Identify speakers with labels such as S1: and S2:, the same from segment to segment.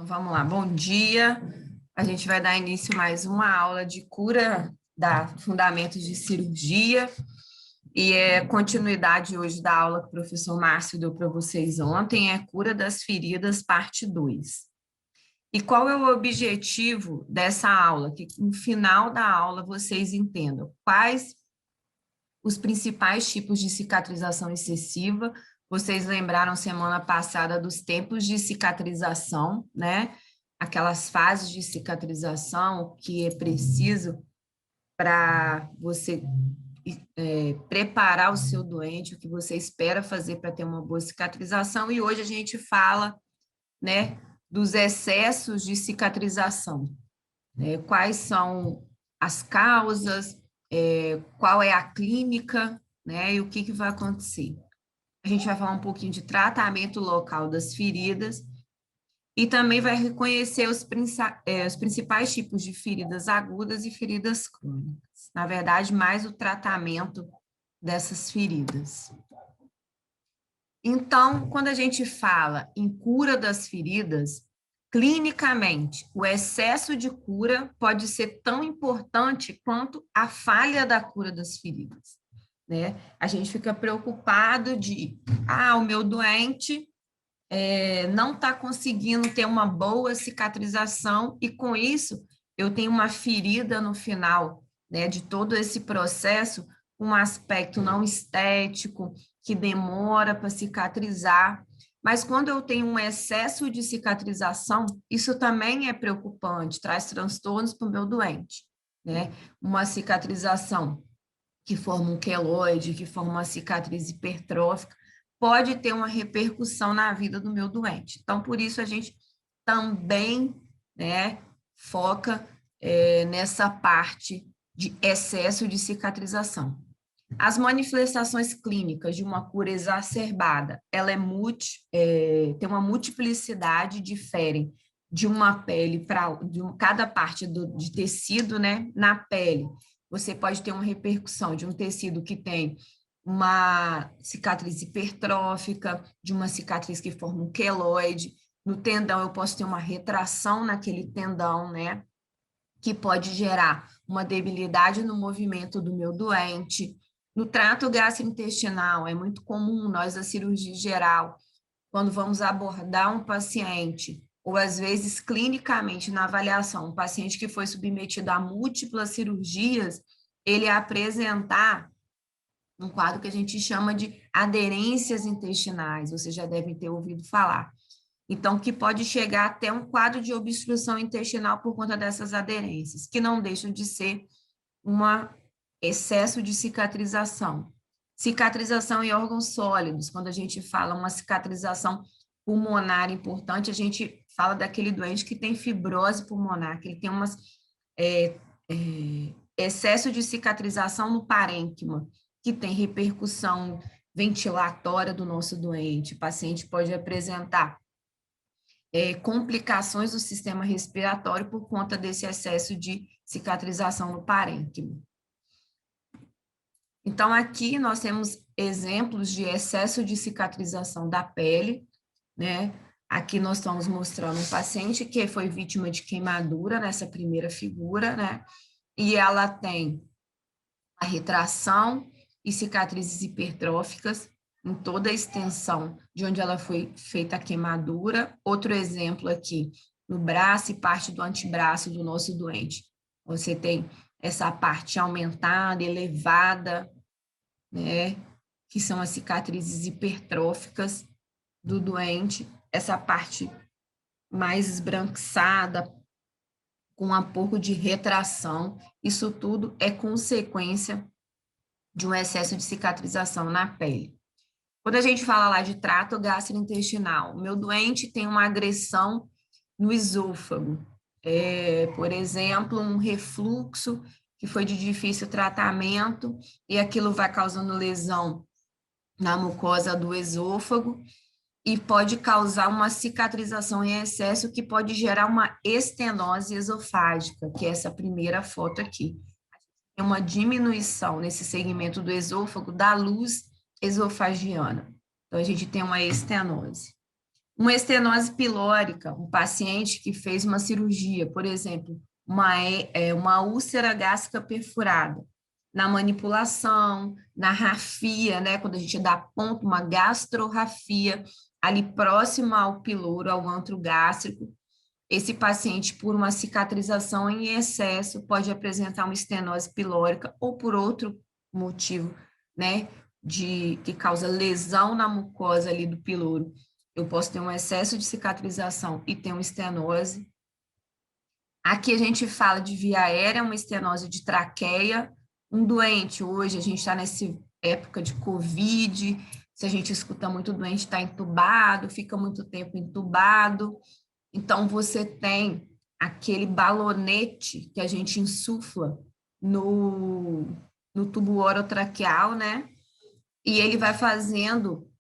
S1: Então, vamos lá, bom dia. A gente vai dar início a mais uma aula de cura da Fundamentos de Cirurgia e é continuidade hoje da aula que o professor Márcio deu para vocês ontem, é Cura das Feridas, parte 2. E qual é o objetivo dessa aula? Que no final da aula vocês entendam quais os principais tipos de cicatrização excessiva. Vocês lembraram semana passada dos tempos de cicatrização, né? Aquelas fases de cicatrização que é preciso para você preparar o seu doente, o que você espera fazer para ter uma boa cicatrização. E hoje a gente fala, né, dos excessos de cicatrização, né? Quais são as causas, qual é a clínica, né, e o que vai acontecer. A gente vai falar um pouquinho de tratamento local das feridas e também vai reconhecer os principais tipos de feridas agudas e feridas crônicas. Na verdade, mais o tratamento dessas feridas. Então, quando a gente fala em cura das feridas, clinicamente, o excesso de cura pode ser tão importante quanto a falha da cura das feridas, né? A gente fica preocupado de, o meu doente não está conseguindo ter uma boa cicatrização e com isso eu tenho uma ferida no final, né, de todo esse processo, um aspecto não estético, que demora para cicatrizar. Mas quando eu tenho um excesso de cicatrização, isso também é preocupante, traz transtornos para o meu doente, né? Uma cicatrização que forma um queloide, que forma uma cicatriz hipertrófica, pode ter uma repercussão na vida do meu doente. Então, por isso, a gente também, né, foca nessa parte de excesso de cicatrização. As manifestações clínicas de uma cura exacerbada, ela tem uma multiplicidade, diferem de uma pele para cada parte de tecido, né, na pele. Você pode ter uma repercussão de um tecido que tem uma cicatriz hipertrófica, de uma cicatriz que forma um queloide. No tendão, eu posso ter uma retração naquele tendão, né, que pode gerar uma debilidade no movimento do meu doente. No trato gastrointestinal, é muito comum nós, da cirurgia geral, quando vamos abordar um paciente, ou às vezes clinicamente na avaliação, um paciente que foi submetido a múltiplas cirurgias, ele apresentar um quadro que a gente chama de aderências intestinais, vocês já devem ter ouvido falar. Então, que pode chegar até um quadro de obstrução intestinal por conta dessas aderências, que não deixam de ser um excesso de cicatrização. Cicatrização em órgãos sólidos, quando a gente fala uma cicatrização pulmonar importante, a gente fala daquele doente que tem fibrose pulmonar, que ele tem excesso de cicatrização no parênquima, que tem repercussão ventilatória do nosso doente. O paciente pode apresentar complicações do sistema respiratório por conta desse excesso de cicatrização no parênquima. Então, aqui nós temos exemplos de excesso de cicatrização da pele, né? Aqui nós estamos mostrando um paciente que foi vítima de queimadura nessa primeira figura, né? E ela tem a retração e cicatrizes hipertróficas em toda a extensão de onde ela foi feita a queimadura. Outro exemplo aqui, no braço e parte do antebraço do nosso doente. Você tem essa parte aumentada, elevada, né, que são as cicatrizes hipertróficas do doente. Essa parte mais esbranquiçada, com um pouco de retração. Isso tudo é consequência de um excesso de cicatrização na pele. Quando a gente fala lá de trato gastrointestinal, o meu doente tem uma agressão no esôfago. Por exemplo, um refluxo que foi de difícil tratamento e aquilo vai causando lesão na mucosa do esôfago e pode causar uma cicatrização em excesso que pode gerar uma estenose esofágica, que é essa primeira foto aqui. Tem uma diminuição nesse segmento do esôfago da luz esofagiana. Então, a gente tem uma estenose. Uma estenose pilórica, um paciente que fez uma cirurgia, por exemplo, uma úlcera gástrica perfurada, na manipulação, na rafia, né, quando a gente dá ponto, uma gastrorrafia, ali próxima ao piloro, ao antro gástrico, esse paciente, por uma cicatrização em excesso, pode apresentar uma estenose pilórica ou por outro motivo, né, que causa lesão na mucosa ali do piloro. Eu posso ter um excesso de cicatrização e ter uma estenose. Aqui a gente fala de via aérea, uma estenose de traqueia. Um doente, hoje a gente está nessa época de Covid, se a gente escuta muito doente, está entubado, fica muito tempo entubado. Então, você tem aquele balonete que a gente insufla no, no tubo orotraqueal, né? E ele vai fazendo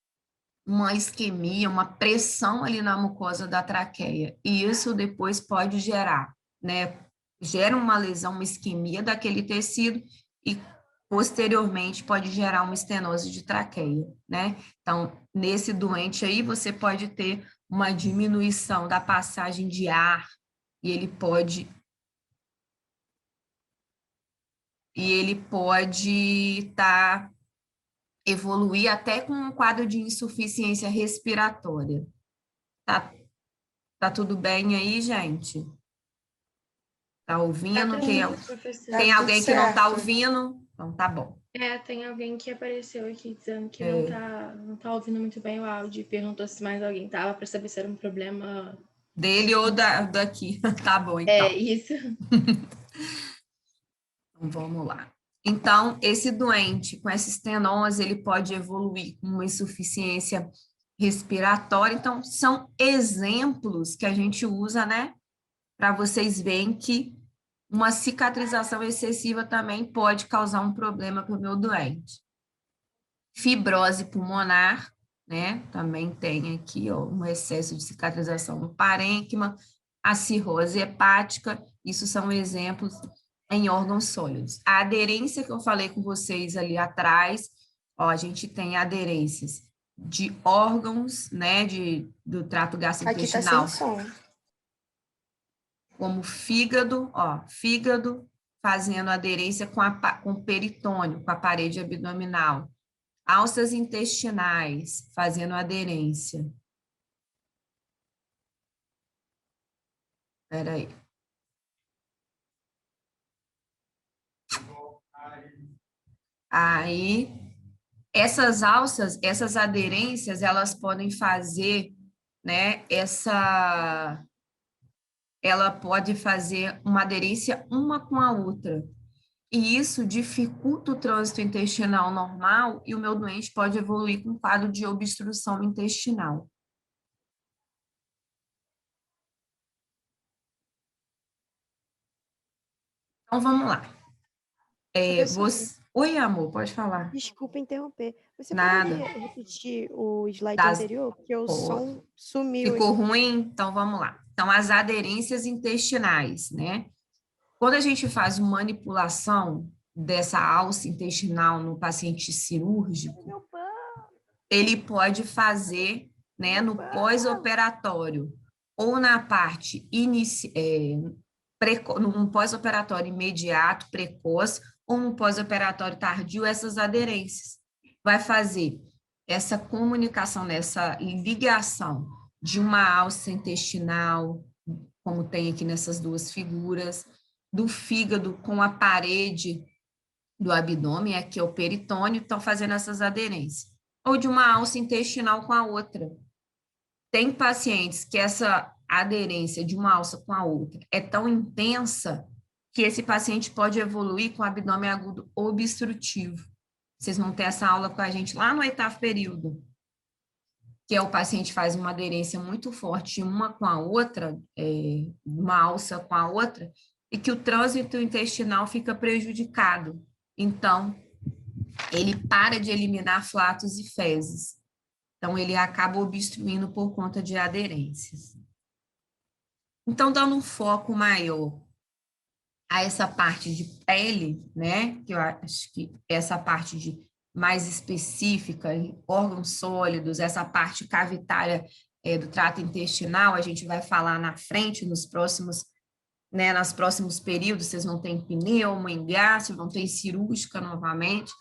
S1: uma isquemia, uma pressão ali na mucosa da traqueia. E isso depois pode gerar, né? Gera uma lesão, uma isquemia daquele tecido e posteriormente pode gerar uma estenose de traqueia, né? Então, nesse doente aí, você pode ter uma diminuição da passagem de ar e ele pode evoluir até com um quadro de insuficiência respiratória. Tá, tá tudo bem aí, gente? Tá
S2: Tá
S1: ouvindo?
S2: tranquilo, professor.
S1: Tem
S3: Tá tudo
S1: alguém que não tá
S3: certo.
S1: ouvindo? Então tá bom.
S2: Tem alguém que apareceu aqui dizendo que
S1: É.
S2: não tá ouvindo muito bem o áudio e perguntou se mais alguém tava para saber se era um problema.
S1: Dele ou daqui. Tá bom,
S2: É
S1: então.
S2: isso.
S1: Então, vamos lá. Então, esse doente com essa estenose, ele pode evoluir com uma insuficiência respiratória. Então, são exemplos que a gente usa, né, para vocês verem que uma cicatrização excessiva também pode causar um problema para o meu doente. Fibrose pulmonar, né, também tem aqui, ó, um excesso de cicatrização no parênquima, a cirrose hepática, isso são exemplos em órgãos sólidos. A aderência que eu falei com vocês ali atrás, ó, a gente tem aderências de órgãos, né, do trato
S3: Aqui tá
S1: gastrointestinal,
S3: sem som.
S1: como fígado, ó, fígado fazendo aderência com o peritônio, com a parede abdominal. Alças intestinais fazendo aderência. Espera aí. Aí, essas alças, essas aderências, elas podem fazer, né, ela pode fazer uma aderência uma com a outra. E isso dificulta o trânsito intestinal normal e o meu doente pode evoluir com um quadro de obstrução intestinal. Então, vamos lá. Oi, amor, pode falar.
S3: Desculpa interromper. Você
S1: Nada.
S3: poderia repetir o slide
S1: Das...
S3: anterior? Porque o
S1: Pô,
S3: som sumiu
S1: ficou
S3: aqui.
S1: ruim? Então, vamos lá. Então, as aderências intestinais, né? Quando a gente faz manipulação dessa alça intestinal no paciente cirúrgico,
S3: Meu pão,
S1: ele pode fazer, né,
S3: meu
S1: no
S3: pão.
S1: pós-operatório ou na parte num pós-operatório imediato, precoce, ou num pós-operatório tardio, essas aderências. Vai fazer essa comunicação, nessa ligação de uma alça intestinal, como tem aqui nessas duas figuras, do fígado com a parede do abdômen, aqui é o peritônio, estão fazendo essas aderências. Ou de uma alça intestinal com a outra. Tem pacientes que essa aderência de uma alça com a outra é tão intensa que esse paciente pode evoluir com abdômen agudo obstrutivo. Vocês vão ter essa aula com a gente lá no 8º período, que é o paciente faz uma aderência muito forte uma com a outra, uma alça com a outra, e que o trânsito intestinal fica prejudicado. Então, ele para de eliminar flatos e fezes. Então, ele acaba obstruindo por conta de aderências. Então, dando um foco maior a essa parte de pele, né, que eu acho que essa parte de mais específica, órgãos sólidos, essa parte cavitária do trato intestinal, a gente vai falar na frente, nos próximos períodos, vocês vão ter em pneuma, em gastro, vão ter em cirúrgica novamente.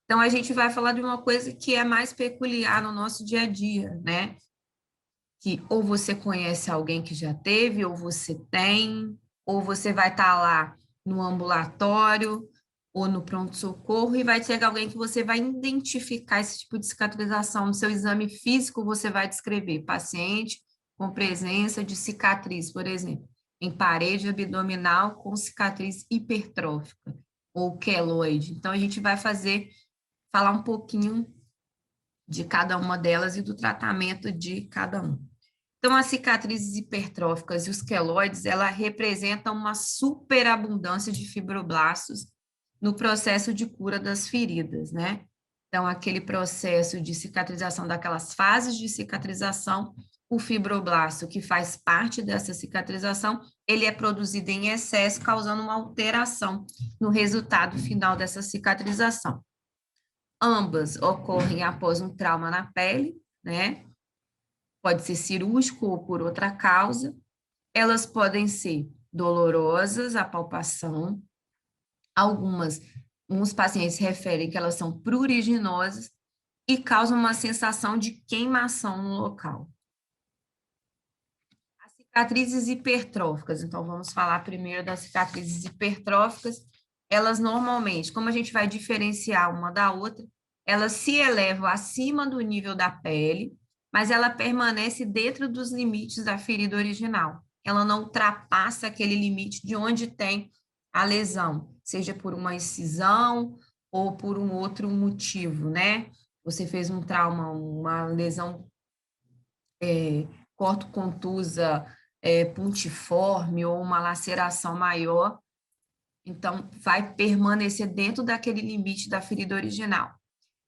S1: Então, a gente vai falar de uma coisa que é mais peculiar no nosso dia a dia, né? Que ou você conhece alguém que já teve, ou você tem, ou você vai estar lá no ambulatório ou no pronto-socorro e vai ter alguém que você vai identificar esse tipo de cicatrização. No seu exame físico, você vai descrever paciente com presença de cicatriz, por exemplo, em parede abdominal com cicatriz hipertrófica ou queloide. Então, a gente vai falar um pouquinho de cada uma delas e do tratamento de cada um. Então, as cicatrizes hipertróficas e os queloides, ela representam uma superabundância de fibroblastos no processo de cura das feridas, né? Então, aquele processo de cicatrização, daquelas fases de cicatrização, o fibroblasto, que faz parte dessa cicatrização, ele é produzido em excesso, causando uma alteração no resultado final dessa cicatrização. Ambas ocorrem após um trauma na pele, né? Pode ser cirúrgico ou por outra causa. Elas podem ser dolorosas, a palpação. Uns pacientes referem que elas são pruriginosas e causam uma sensação de queimação no local. As cicatrizes hipertróficas, então vamos falar primeiro das cicatrizes hipertróficas. Elas normalmente, como a gente vai diferenciar uma da outra, elas se elevam acima do nível da pele, mas ela permanece dentro dos limites da ferida original. Ela não ultrapassa aquele limite de onde tem a lesão, seja por uma incisão ou por um outro motivo, né? Você fez um trauma, uma lesão cortocontusa, puntiforme ou uma laceração maior, então vai permanecer dentro daquele limite da ferida original.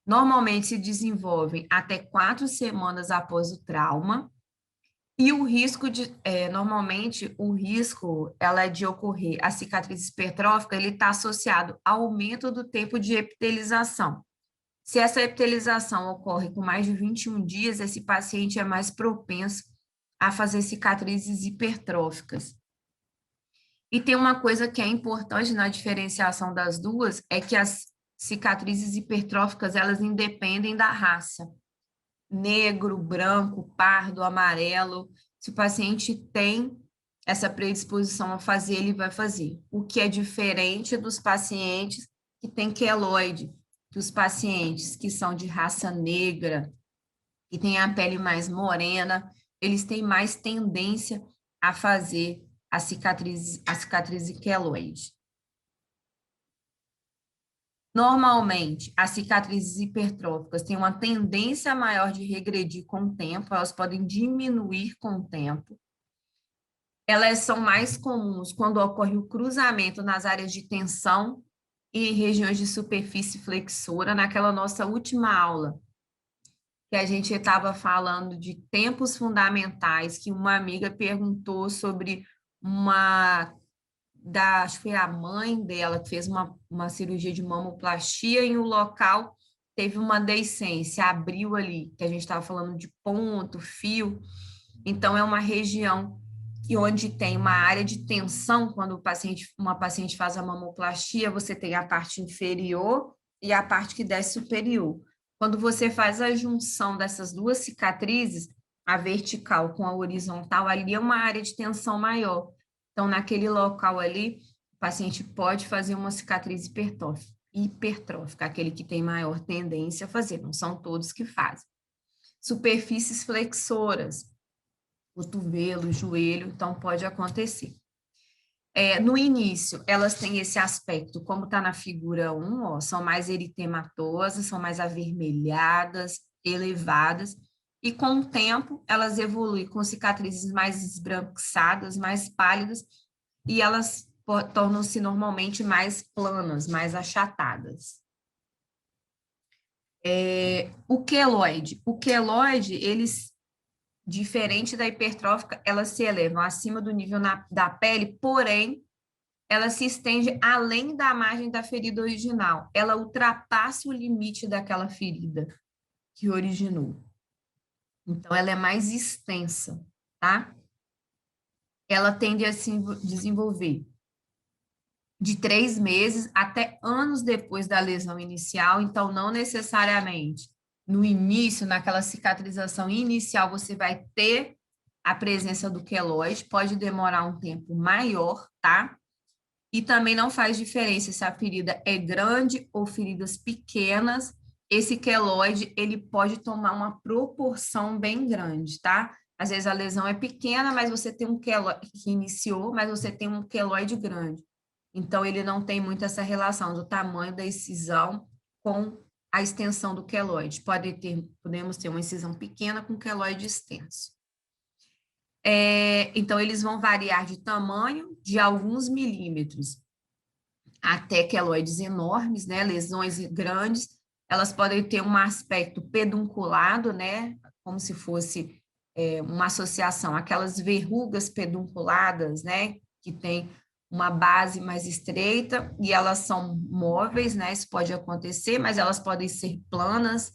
S1: Normalmente se desenvolvem até 4 semanas após o trauma, e o risco normalmente o risco ela é de ocorrer, a cicatriz hipertrófica, ele está associado ao aumento do tempo de epitelização. Se essa epitelização ocorre com mais de 21 dias, esse paciente é mais propenso a fazer cicatrizes hipertróficas. E tem uma coisa que é importante na diferenciação das duas, é que as cicatrizes hipertróficas, elas independem da raça. Negro, branco, pardo, amarelo. Se o paciente tem essa predisposição a fazer, ele vai fazer. O que é diferente dos pacientes que têm queloide, dos pacientes que são de raça negra, que têm a pele mais morena, eles têm mais tendência a fazer a cicatriz queloide. Normalmente, as cicatrizes hipertróficas têm uma tendência maior de regredir com o tempo, elas podem diminuir com o tempo. Elas são mais comuns quando ocorre o cruzamento nas áreas de tensão e regiões de superfície flexora. Naquela nossa última aula, que a gente estava falando de tempos fundamentais, que uma amiga perguntou sobre acho que foi a mãe dela que fez uma cirurgia de mamoplastia e o local teve uma deiscência, abriu ali, que a gente estava falando de ponto, fio. Então, é uma região onde tem uma área de tensão, quando uma paciente faz a mamoplastia, você tem a parte inferior e a parte que desce superior. Quando você faz a junção dessas duas cicatrizes, a vertical com a horizontal, ali é uma área de tensão maior. Então, naquele local ali, o paciente pode fazer uma cicatriz hipertrófica, aquele que tem maior tendência a fazer, não são todos que fazem. Superfícies flexoras, cotovelo, joelho, então pode acontecer. No início, elas têm esse aspecto, como está na figura 1, ó, são mais eritematosas, são mais avermelhadas, elevadas, e com o tempo elas evoluem com cicatrizes mais esbranquiçadas, mais pálidas, e elas tornam-se normalmente mais planas, mais achatadas. O queloide, eles, diferente da hipertrófica, elas se elevam acima do nível da pele, porém, ela se estende além da margem da ferida original. Ela ultrapassa o limite daquela ferida que originou. Então, ela é mais extensa, tá? Ela tende a se desenvolver de 3 meses até anos depois da lesão inicial, então não necessariamente no início, naquela cicatrização inicial, você vai ter a presença do queloide, pode demorar um tempo maior, tá? E também não faz diferença se a ferida é grande ou feridas pequenas, esse queloide, ele pode tomar uma proporção bem grande, tá? Às vezes a lesão é pequena, mas você tem um queloide que iniciou, mas você tem um queloide grande. Então, ele não tem muito essa relação do tamanho da incisão com a extensão do queloide. Podemos ter uma incisão pequena com queloide extenso. Então, eles vão variar de tamanho de alguns milímetros até queloides enormes, né? Lesões grandes. Elas podem ter um aspecto pedunculado, né? Como se fosse uma associação, aquelas verrugas pedunculadas, né? Que tem uma base mais estreita e elas são móveis, né? Isso pode acontecer, mas elas podem ser planas,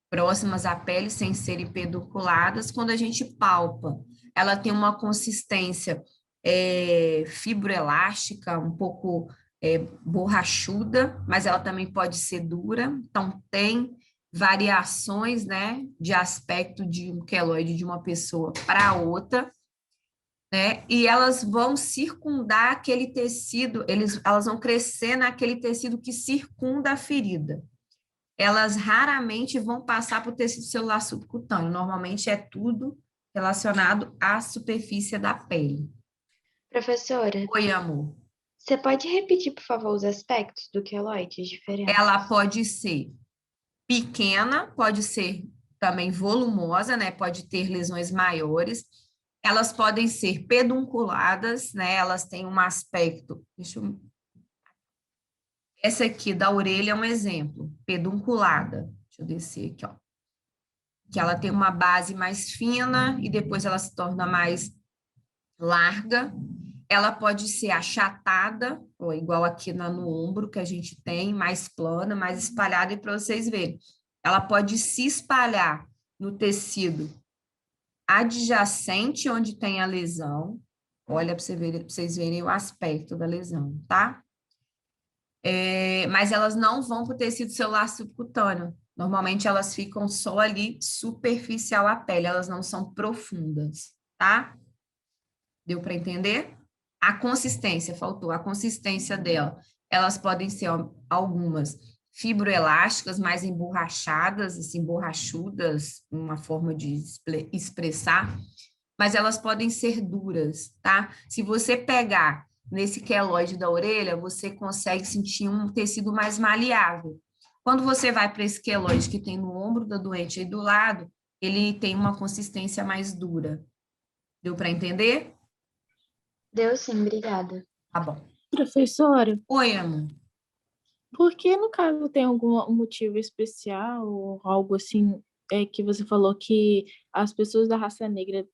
S1: próximas à pele, sem serem pedunculadas. Quando a gente palpa, ela tem uma consistência fibroelástica, um pouco borrachuda, mas ela também pode ser dura. Então, tem variações, né, de aspecto de um queloide de uma pessoa para outra, né? E elas vão circundar aquele tecido, elas vão crescer naquele tecido que circunda a ferida. Elas raramente vão passar para o tecido celular subcutâneo, normalmente é tudo relacionado à superfície da pele.
S2: Professora,
S1: Oi, amor.
S2: você pode repetir, por favor, os aspectos do queloide diferentes?
S1: Ela pode ser pequena, pode ser também volumosa, né? Pode ter lesões maiores. Elas podem ser pedunculadas, né? Elas têm um aspecto. Essa aqui da orelha é um exemplo, pedunculada. Deixa eu descer aqui, ó. Que ela tem uma base mais fina e depois ela se torna mais larga. Ela pode ser achatada, ou igual aqui no ombro que a gente tem, mais plana, mais espalhada, e para vocês verem. Ela pode se espalhar no tecido adjacente onde tem a lesão. Olha para vocês verem o aspecto da lesão, tá? Mas elas não vão para o tecido celular subcutâneo. Normalmente elas ficam só ali superficial à pele, elas não são profundas, tá? Deu para entender? A consistência, faltou, a consistência dela. Elas podem ser algumas fibroelásticas, mais emborrachadas, assim, borrachudas, uma forma de expressar, mas elas podem ser duras, tá? Se você pegar nesse queloide da orelha, você consegue sentir um tecido mais maleável. Quando você vai para esse queloide que tem no ombro da doente aí do lado, ele tem uma consistência mais dura. Deu para entender?
S2: Deu sim, obrigada.
S1: Tá bom.
S4: Professora,
S1: Oi, amor.
S4: por que no caso tem algum motivo especial ou algo assim que você falou que as pessoas da raça negra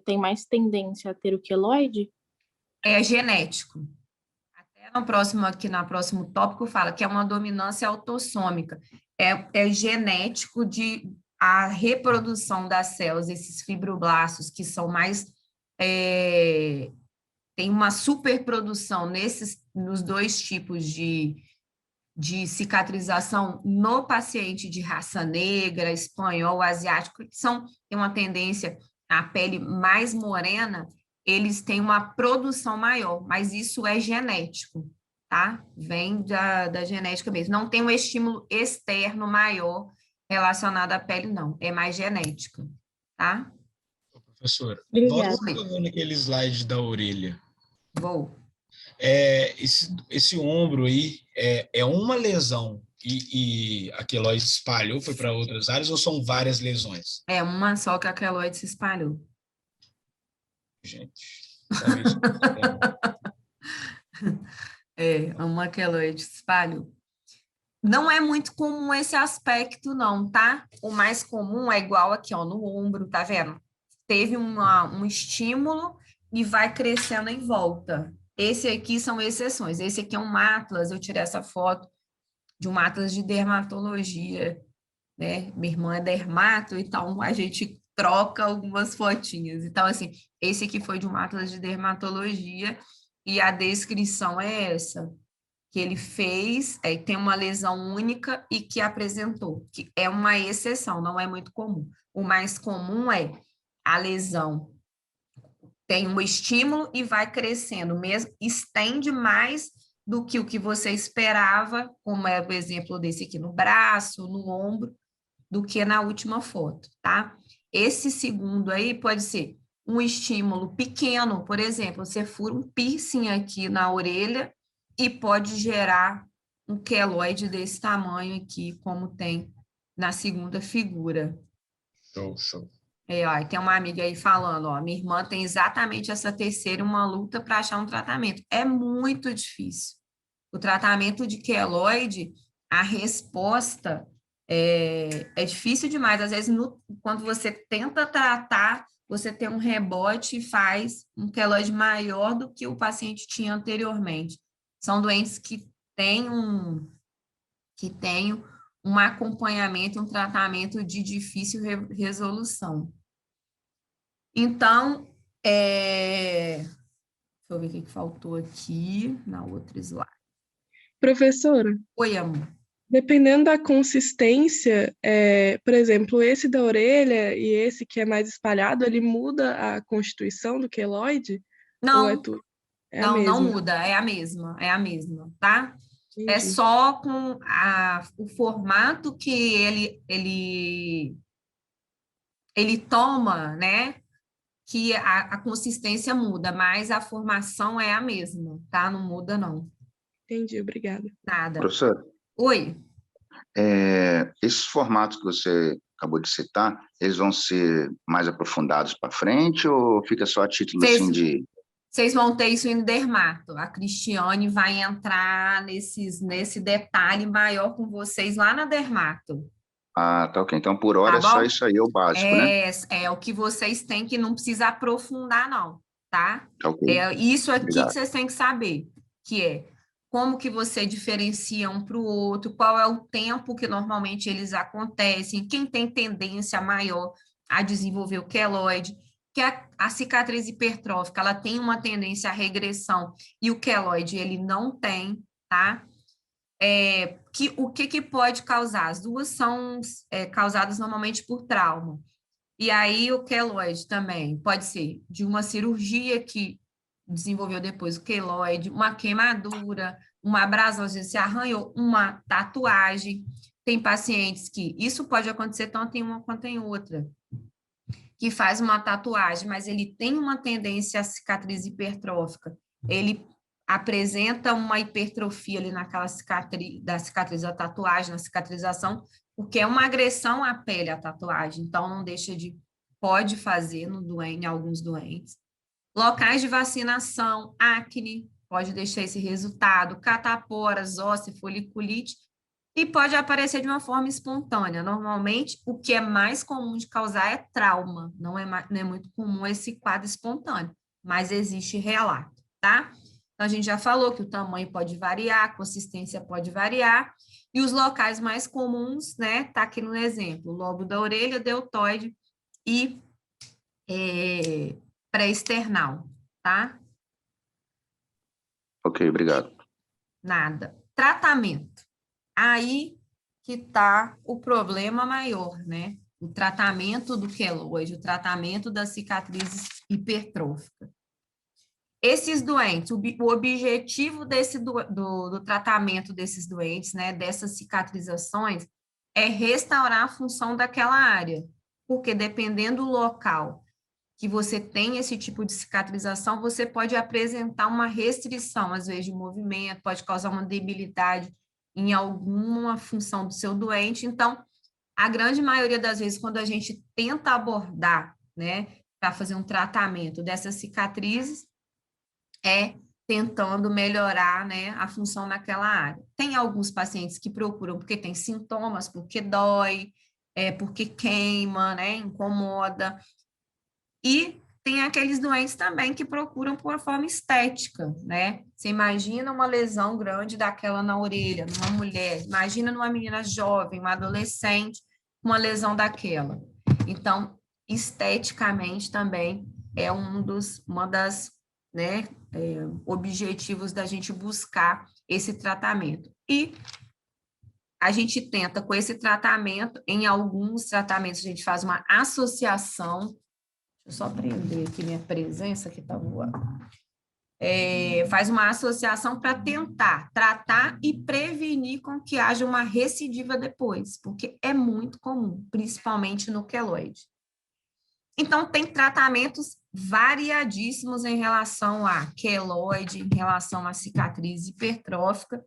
S4: têm mais tendência a ter o queloide?
S1: É genético. Até no próximo tópico fala que é uma dominância autossômica. É genético de a reprodução das células, esses fibroblastos que são mais tem uma superprodução nos dois tipos de cicatrização no paciente de raça negra, espanhol, asiático, que tem uma tendência à pele mais morena, eles têm uma produção maior, mas isso é genético, tá? Vem da genética mesmo. Não tem um estímulo externo maior relacionado à pele, não. É mais genética, tá?
S5: Professora,
S4: Obrigada.
S5: volta naquele slide da orelha.
S1: Vou.
S5: Esse ombro aí é uma lesão e a queloide se espalhou, foi para outras áreas ou são várias lesões?
S1: É uma só que a queloide se espalhou.
S5: Gente, sabe isso?
S1: Uma queloide se espalhou. Não é muito comum esse aspecto, não, tá? O mais comum é igual aqui, ó, no ombro, tá vendo? Teve um estímulo e vai crescendo em volta. Esse aqui são exceções. Esse aqui é um atlas, eu tirei essa foto de um atlas de dermatologia né? Minha irmã é dermato, então a gente troca algumas fotinhas. Então, assim, esse aqui foi de um atlas de dermatologia e a descrição é essa, que ele fez, tem uma lesão única e que apresentou, que é uma exceção, não é muito comum. O mais comum é a lesão tem um estímulo e vai crescendo, mesmo estende mais do que o que você esperava, como é o exemplo desse aqui no braço, no ombro, do que na última foto, tá? Esse segundo aí pode ser um estímulo pequeno, por exemplo, você fura um piercing aqui na orelha e pode gerar um queloide desse tamanho aqui, como tem na segunda figura.
S5: Show.
S1: Ó, tem uma amiga aí falando, ó, minha irmã tem exatamente essa terceira, uma luta para achar um tratamento. É muito difícil. O tratamento de queloide, a resposta é difícil demais. Às vezes, quando você tenta tratar, você tem um rebote e faz um queloide maior do que o paciente tinha anteriormente. São doentes que têm um acompanhamento, um tratamento de difícil resolução. Então, deixa eu ver o que faltou aqui na outra slide.
S2: Professora,
S1: Oi, amor.
S2: dependendo da consistência, por exemplo, esse da orelha e esse que é mais espalhado, ele muda a constituição do queloide? Ou é tudo? É a
S1: Não
S2: mesma?
S1: muda, é a mesma, tá?
S2: Entendi.
S1: É só com o formato que ele toma, né? Que a consistência muda, mas a formação é a mesma, tá? Não muda, não.
S2: Entendi, obrigada.
S1: Nada.
S6: Professor,
S1: Oi.
S6: esses formatos que você acabou de citar, eles vão ser mais aprofundados para frente ou fica só a título assim de...
S1: Vocês vão ter isso em dermato. A Cristiane vai entrar nesse detalhe maior com vocês lá na dermato.
S6: Ah, tá ok. Então, por hora,
S1: Tá
S6: é só
S1: bom?
S6: isso aí, é o básico, né?
S1: É o que vocês têm que não precisa aprofundar, não, tá?
S6: Tá ok.
S1: Isso aqui
S6: Obrigado.
S1: que vocês têm que saber, que é como que você diferencia um para o outro, qual é o tempo que normalmente eles acontecem, quem tem tendência maior a desenvolver o queloide, que a cicatriz hipertrófica, ela tem uma tendência à regressão e o queloide, ele não tem, tá? O que pode causar? As duas são causadas normalmente por trauma. E aí o queloide também pode ser de uma cirurgia que desenvolveu depois o queloide, uma queimadura, uma abrasão, se arranhou, uma tatuagem. Tem pacientes que isso pode acontecer tanto em uma quanto em outra, que faz uma tatuagem, mas ele tem uma tendência à cicatriz hipertrófica. Ele apresenta uma hipertrofia ali naquela cicatriz da tatuagem, na cicatrização, porque é uma agressão à pele a tatuagem, então não deixa pode fazer em alguns doentes. Locais de vacinação, acne, pode deixar esse resultado, cataporas, óssea, foliculite, e pode aparecer de uma forma espontânea. Normalmente, o que é mais comum de causar é trauma, não é muito comum esse quadro espontâneo, mas existe relato, tá? Então, a gente já falou que o tamanho pode variar, a consistência pode variar, e os locais mais comuns, né, tá aqui no exemplo, lobo da orelha, deltoide e pré-external, tá?
S6: Ok, obrigado.
S1: Nada. Tratamento. Aí que tá o problema maior, né? O tratamento do queloide, o tratamento das cicatrizes hipertróficas. Esses doentes, o objetivo do tratamento desses doentes, né, dessas cicatrizações, é restaurar a função daquela área, porque dependendo do local que você tem esse tipo de cicatrização, você pode apresentar uma restrição, às vezes, de movimento, pode causar uma debilidade em alguma função do seu doente. Então, a grande maioria das vezes, quando a gente tenta abordar, né, para fazer um tratamento dessas cicatrizes, tentando melhorar, né, a função naquela área. Tem alguns pacientes que procuram porque tem sintomas, porque dói, porque queima, né, incomoda. E tem aqueles doentes também que procuram por uma forma estética, né? Você imagina uma lesão grande daquela na orelha, numa mulher, imagina numa menina jovem, uma adolescente, uma lesão daquela. Então, esteticamente também é uma das, né, objetivos da gente buscar esse tratamento. E a gente tenta, com esse tratamento, em alguns tratamentos, a gente faz uma associação. Deixa eu só prender aqui minha presença, que está voando. Faz uma associação para tentar tratar e prevenir com que haja uma recidiva depois, porque é muito comum, principalmente no queloide. Então, tem tratamentos variadíssimos em relação a queloide, em relação à cicatriz hipertrófica.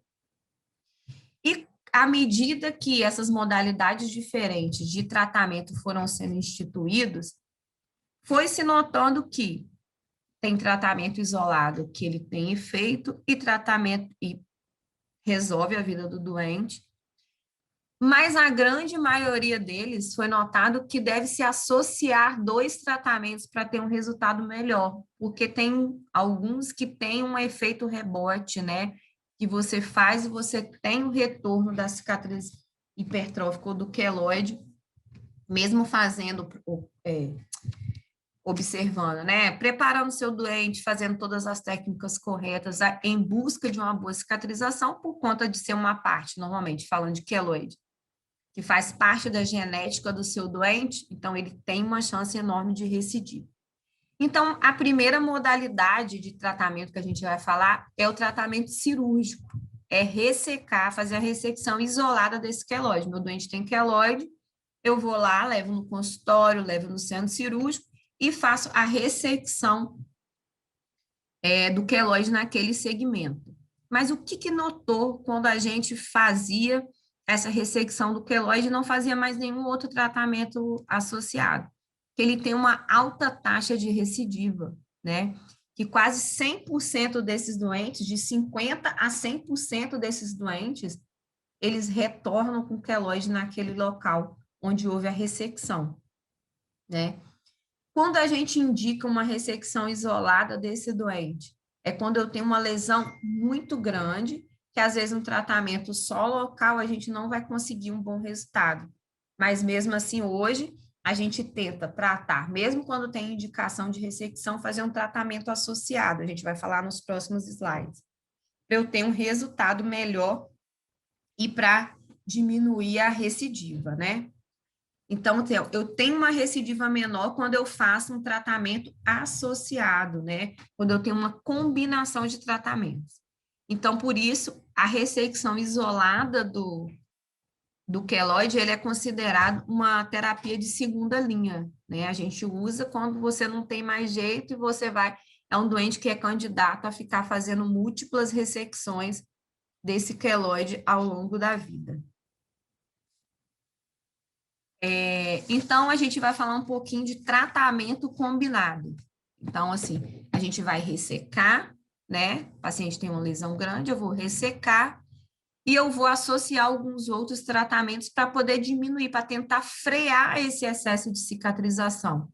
S1: E à medida que essas modalidades diferentes de tratamento foram sendo instituídos, foi se notando que tem tratamento isolado que ele tem efeito e tratamento e resolve a vida do doente, mas a grande maioria deles foi notado que deve se associar 2 tratamentos para ter um resultado melhor, porque tem alguns que têm um efeito rebote, né? Que você faz e você tem o retorno da cicatriz hipertrófica ou do queloide, mesmo fazendo, observando, né? Preparando o seu doente, fazendo todas as técnicas corretas em busca de uma boa cicatrização, por conta de ser uma parte, normalmente, falando de queloide, que faz parte da genética do seu doente, então ele tem uma chance enorme de recidiva. Então, a primeira modalidade de tratamento que a gente vai falar é o tratamento cirúrgico, é ressecar, fazer a ressecção isolada desse queloide. Meu doente tem queloide, eu vou lá, levo no consultório, levo no centro cirúrgico e faço a ressecção do queloide naquele segmento. Mas o que notou quando a gente fazia essa ressecção do queloide e não fazia mais nenhum outro tratamento associado? Que ele tem uma alta taxa de recidiva, né? Que quase 100% desses doentes, de 50% a 100% desses doentes, eles retornam com queloide naquele local onde houve a ressecção, né? Quando a gente indica uma ressecção isolada desse doente, é quando eu tenho uma lesão muito grande, que às vezes um tratamento só local a gente não vai conseguir um bom resultado. Mas mesmo assim, hoje, a gente tenta tratar, mesmo quando tem indicação de ressecção, fazer um tratamento associado. A gente vai falar nos próximos slides. Para eu ter um resultado melhor e para diminuir a recidiva, né? Então, eu tenho uma recidiva menor quando eu faço um tratamento associado, né? Quando eu tenho uma combinação de tratamentos. Então, por isso, a ressecção isolada do queloide, ele é considerado uma terapia de segunda linha, né? A gente usa quando você não tem mais jeito e você é um doente que é candidato a ficar fazendo múltiplas ressecções desse queloide ao longo da vida. Então, a gente vai falar um pouquinho de tratamento combinado. Então, assim, a gente vai ressecar, né? O paciente tem uma lesão grande, eu vou ressecar e eu vou associar alguns outros tratamentos para poder diminuir, para tentar frear esse excesso de cicatrização.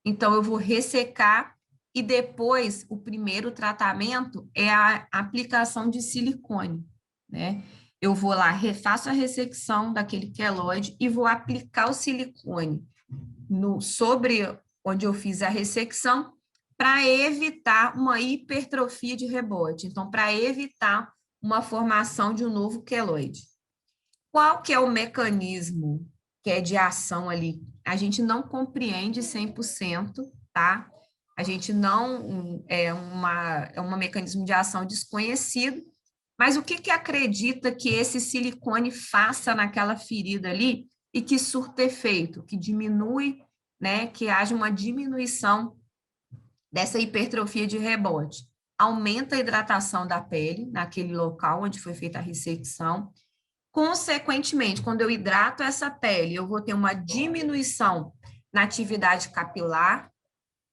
S1: Então, eu vou ressecar e depois, o primeiro tratamento é a aplicação de silicone, né? Eu vou lá, refaço a ressecção daquele queloide e vou aplicar o silicone sobre onde eu fiz a ressecção para evitar uma hipertrofia de rebote. Então, para evitar uma formação de um novo queloide. Qual que é o mecanismo que é de ação ali? A gente não compreende 100%, tá? A gente não... É um mecanismo de ação desconhecido, mas o que acredita que esse silicone faça naquela ferida ali e que surta efeito, que diminui, né, que haja uma diminuição dessa hipertrofia de rebote? Aumenta a hidratação da pele naquele local onde foi feita a ressecção. Consequentemente, quando eu hidrato essa pele, eu vou ter uma diminuição na atividade capilar,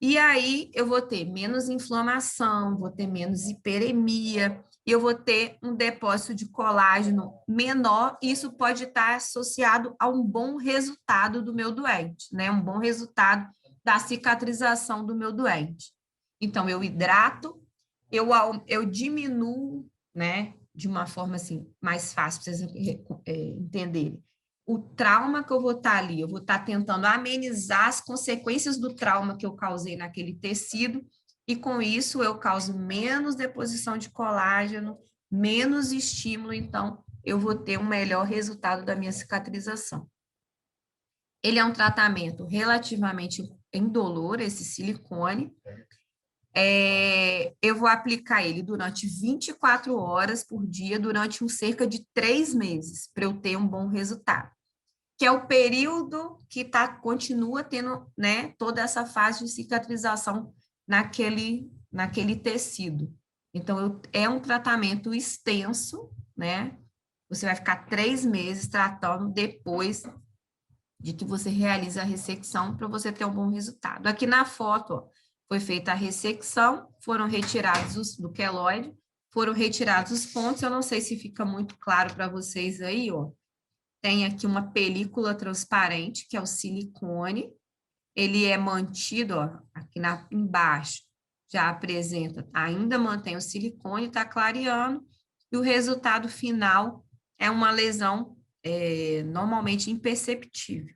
S1: e aí eu vou ter menos inflamação, vou ter menos hiperemia, e eu vou ter um depósito de colágeno menor, e isso pode estar associado a um bom resultado do meu doente, né? Um bom resultado da cicatrização do meu doente. Então, eu hidrato, eu diminuo, né, de uma forma assim, mais fácil para vocês entenderem, o trauma que eu vou estar ali, eu vou estar tentando amenizar as consequências do trauma que eu causei naquele tecido, e com isso eu causo menos deposição de colágeno, menos estímulo, então eu vou ter um melhor resultado da minha cicatrização. Ele é um tratamento relativamente indolor, esse silicone. Eu vou aplicar ele durante 24 horas por dia, durante cerca de 3 meses, para eu ter um bom resultado. Que é o período que continua tendo, né, toda essa fase de cicatrização naquele tecido. Então, é um tratamento extenso, né? Você vai ficar 3 meses tratando depois de que você realiza a ressecção para você ter um bom resultado. Aqui na foto, ó, foi feita a ressecção, foram retirados do queloide, foram retirados os pontos, eu não sei se fica muito claro para vocês aí, ó. Tem aqui uma película transparente, que é o silicone, ele é mantido, ó, aqui embaixo, já apresenta, ainda mantém o silicone, está clareando, e o resultado final é uma lesão normalmente imperceptível.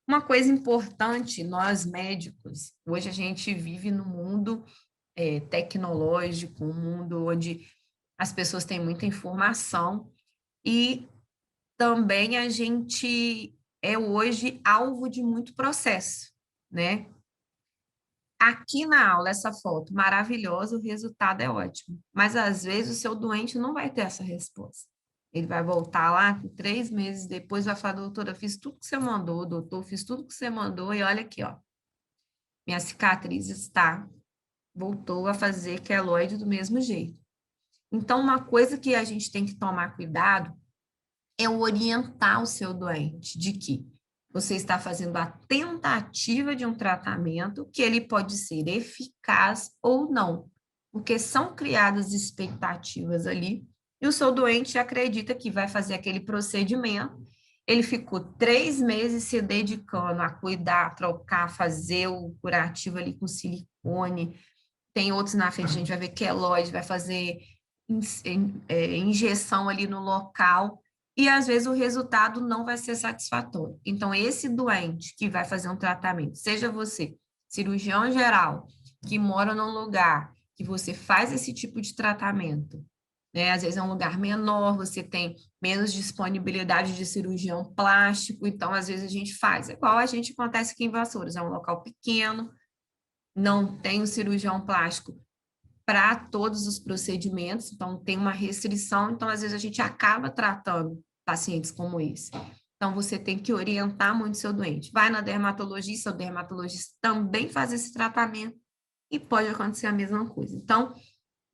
S1: Uma coisa importante, nós médicos, hoje a gente vive num mundo tecnológico, um mundo onde as pessoas têm muita informação, e também a gente é hoje alvo de muito processo, né? Aqui na aula, essa foto maravilhosa, o resultado é ótimo, mas às vezes o seu doente não vai ter essa resposta. Ele vai voltar lá, 3 meses depois, vai falar, doutora, fiz tudo que você mandou, doutor, fiz tudo que você mandou, e olha aqui, ó, minha cicatriz voltou a fazer queloide do mesmo jeito. Então, uma coisa que a gente tem que tomar cuidado é orientar o seu doente de que você está fazendo a tentativa de um tratamento que ele pode ser eficaz ou não, porque são criadas expectativas ali, e o seu doente acredita que vai fazer aquele procedimento, ele ficou 3 meses se dedicando a cuidar, trocar, fazer o curativo ali com silicone, tem outros na frente, a gente vai ver queloide, vai fazer injeção ali no local, e às vezes o resultado não vai ser satisfatório. Então, esse doente que vai fazer um tratamento, seja você cirurgião geral, que mora num lugar que você faz esse tipo de tratamento, né? Às vezes é um lugar menor, você tem menos disponibilidade de cirurgião plástico, então às vezes a gente faz. É igual a gente acontece aqui em Vassouras, é um local pequeno, não tem o cirurgião plástico para todos os procedimentos, então tem uma restrição, então às vezes a gente acaba tratando pacientes como esse. Então você tem que orientar muito seu doente. Vai na dermatologista, o dermatologista também faz esse tratamento e pode acontecer a mesma coisa. Então,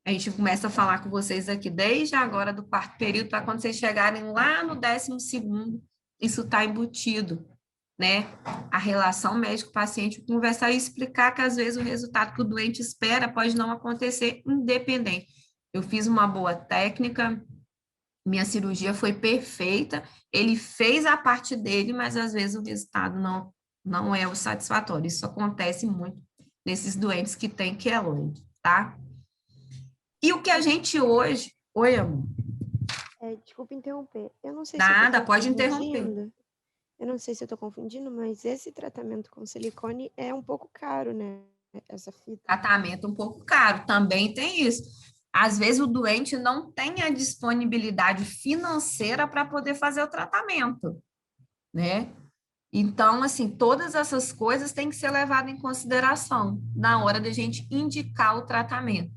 S1: a gente começa a falar com vocês aqui desde agora do 4º período, para quando vocês chegarem lá no 12º, isso está embutido, né? A relação médico-paciente, conversar e explicar que às vezes o resultado que o doente espera pode não acontecer independente. Eu fiz uma boa técnica, minha cirurgia foi perfeita, ele fez a parte dele, mas às vezes o resultado não é o satisfatório. Isso acontece muito nesses doentes que têm queloide, tá? E o que a gente hoje... Oi, amor.
S3: Desculpa interromper. Eu não sei
S1: Nada,
S3: se eu
S1: pode interromper.
S3: Eu não sei se eu estou confundindo, mas esse tratamento com silicone é um pouco caro, né? Essa fita.
S1: Tratamento um pouco caro, também tem isso. Às vezes o doente não tem a disponibilidade financeira para poder fazer o tratamento, né? Então, assim, todas essas coisas têm que ser levadas em consideração na hora da gente indicar o tratamento.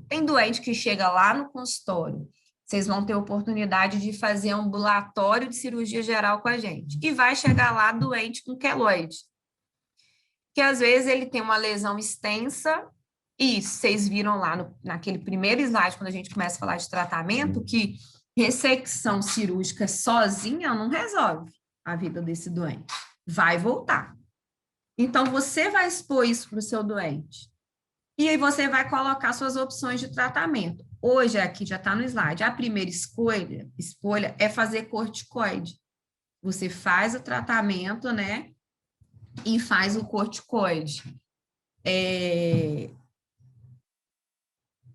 S1: Tem doente que chega lá no consultório, vocês vão ter oportunidade de fazer ambulatório de cirurgia geral com a gente, e vai chegar lá doente com queloide, que às vezes ele tem uma lesão extensa, e vocês viram lá naquele primeiro slide, quando a gente começa a falar de tratamento, que ressecção cirúrgica sozinha não resolve a vida desse doente. Vai voltar. Então, você vai expor isso para o seu doente. E aí você vai colocar suas opções de tratamento. Hoje, aqui já está no slide, a primeira escolha é fazer corticoide. Você faz o tratamento, né? E faz o corticoide.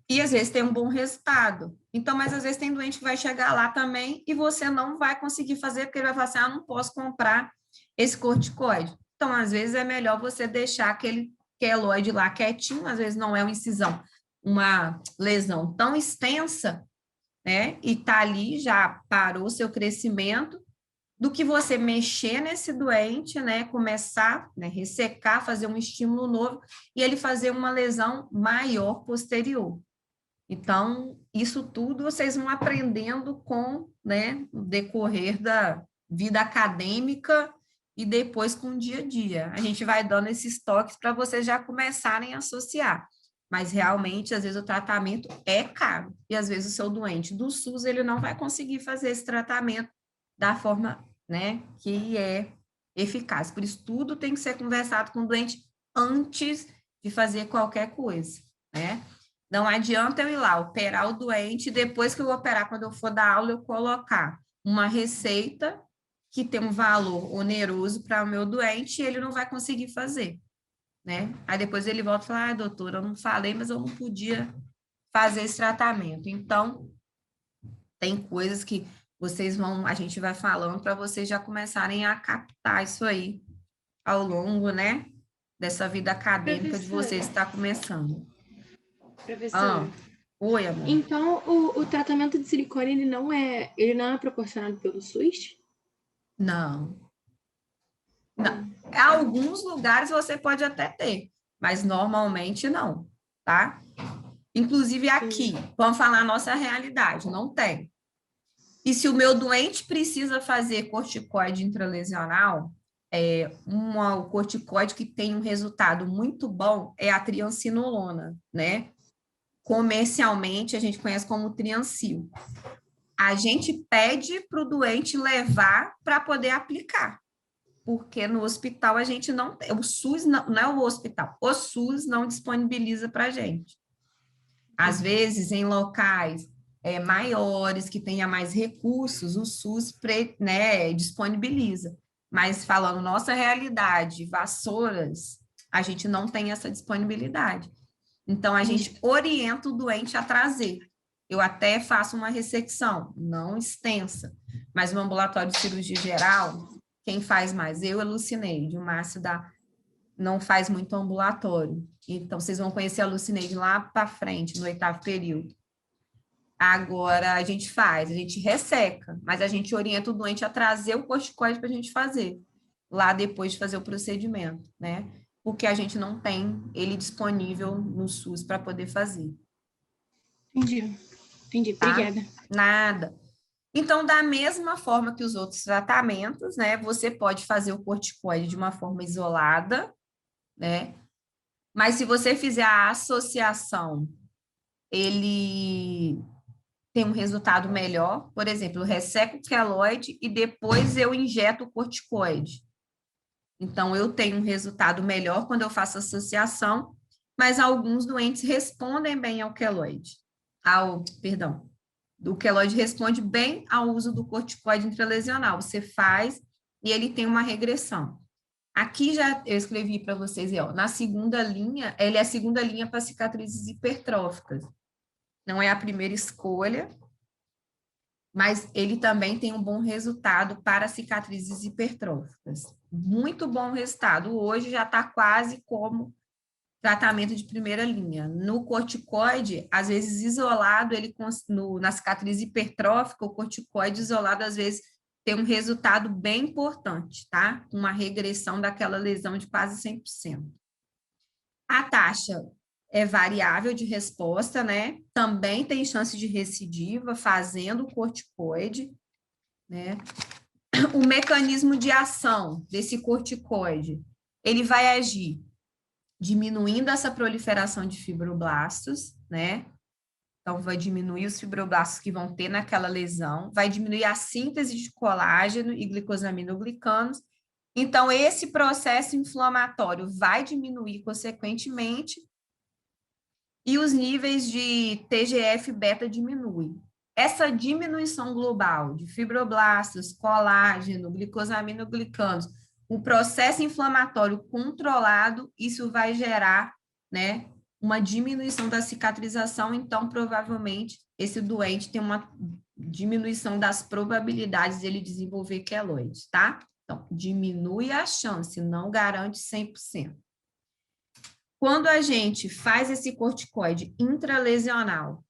S1: E às vezes tem um bom resultado. Então, mas às vezes tem doente que vai chegar lá também e você não vai conseguir fazer, porque ele vai falar assim, não posso comprar esse corticoide. Então, às vezes é melhor você deixar aquele queloide lá quietinho, às vezes não é uma incisão, uma lesão tão extensa, né? E tá ali, já parou o seu crescimento, do que você mexer nesse doente, né? Começar, né? Ressecar, fazer um estímulo novo e ele fazer uma lesão maior posterior. Então, isso tudo vocês vão aprendendo com, né, o decorrer da vida acadêmica e depois com o dia a dia. A gente vai dando esses toques para vocês já começarem a associar. Mas realmente, às vezes, o tratamento é caro. E às vezes o seu doente do SUS, ele não vai conseguir fazer esse tratamento da forma, né, que é eficaz. Por isso, tudo tem que ser conversado com o doente antes de fazer qualquer coisa, né? Não adianta eu ir lá operar o doente, depois que eu operar, quando eu for dar aula, eu colocar uma receita que tem um valor oneroso para o meu doente e ele não vai conseguir fazer, né? Aí depois ele volta e fala, doutora, eu não falei, mas eu não podia fazer esse tratamento. Então, tem coisas que a gente vai falando para vocês já começarem a captar isso aí ao longo, né, dessa vida acadêmica de vocês que está começando.
S7: Professora,
S1: oi, amor.
S7: então o tratamento de silicone ele não é proporcionado pelo SUS?
S1: Não. Em alguns lugares você pode até ter, mas normalmente não, tá? Inclusive aqui, vamos falar a nossa realidade, não tem. E se o meu doente precisa fazer corticoide intralesional, o corticoide que tem um resultado muito bom é a triancinolona, né? Comercialmente, a gente conhece como Triancil. A gente pede para o doente levar para poder aplicar, porque no hospital a gente não tem, o SUS não é o hospital, o SUS não disponibiliza para a gente. Às vezes, em locais maiores, que tenha mais recursos, o SUS né, disponibiliza. Mas falando nossa realidade, Vassouras, a gente não tem essa disponibilidade. Então, a gente orienta o doente a trazer. Eu até faço uma ressecção, não extensa, mas no ambulatório de cirurgia geral, quem faz mais? Eu e a Lucineide. O Márcio não faz muito ambulatório. Então, vocês vão conhecer a Lucineide lá para frente, no 8º período. Agora, a gente resseca, mas a gente orienta o doente a trazer o corticoide para a gente fazer, lá depois de fazer o procedimento, né? Porque a gente não tem ele disponível no SUS para poder fazer.
S7: Entendi. Tá? Obrigada.
S1: Nada. Então, da mesma forma que os outros tratamentos, né, você pode fazer o corticoide de uma forma isolada, né? Mas se você fizer a associação, ele tem um resultado melhor. Por exemplo, eu resseco o queloide e depois eu injeto o corticoide. Então, eu tenho um resultado melhor quando eu faço associação, mas alguns doentes respondem bem ao queloide. O queloide responde bem ao uso do corticoide intralesional. Você faz e ele tem uma regressão. Aqui já eu escrevi para vocês, na segunda linha, ele é a segunda linha para cicatrizes hipertróficas. Não é a primeira escolha, mas ele também tem um bom resultado para cicatrizes hipertróficas. Muito bom resultado. Hoje já está quase como tratamento de primeira linha. No corticoide, às vezes isolado, na cicatriz hipertrófica, o corticoide isolado, às vezes, tem um resultado bem importante, tá? Uma regressão daquela lesão de quase 100%. A taxa é variável de resposta, né? Também tem chance de recidiva fazendo o corticoide, né? O mecanismo de ação desse corticoide, ele vai agir diminuindo essa proliferação de fibroblastos, né? Então, vai diminuir os fibroblastos que vão ter naquela lesão, vai diminuir a síntese de colágeno e glicosaminoglicanos. Então, esse processo inflamatório vai diminuir consequentemente e os níveis de TGF-beta diminuem. Essa diminuição global de fibroblastos, colágeno, glicosaminoglicanos, o processo inflamatório controlado, isso vai gerar, né, uma diminuição da cicatrização, então provavelmente esse doente tem uma diminuição das probabilidades de ele desenvolver queloide, tá? Então, diminui a chance, não garante 100%. Quando a gente faz esse corticoide intralesional,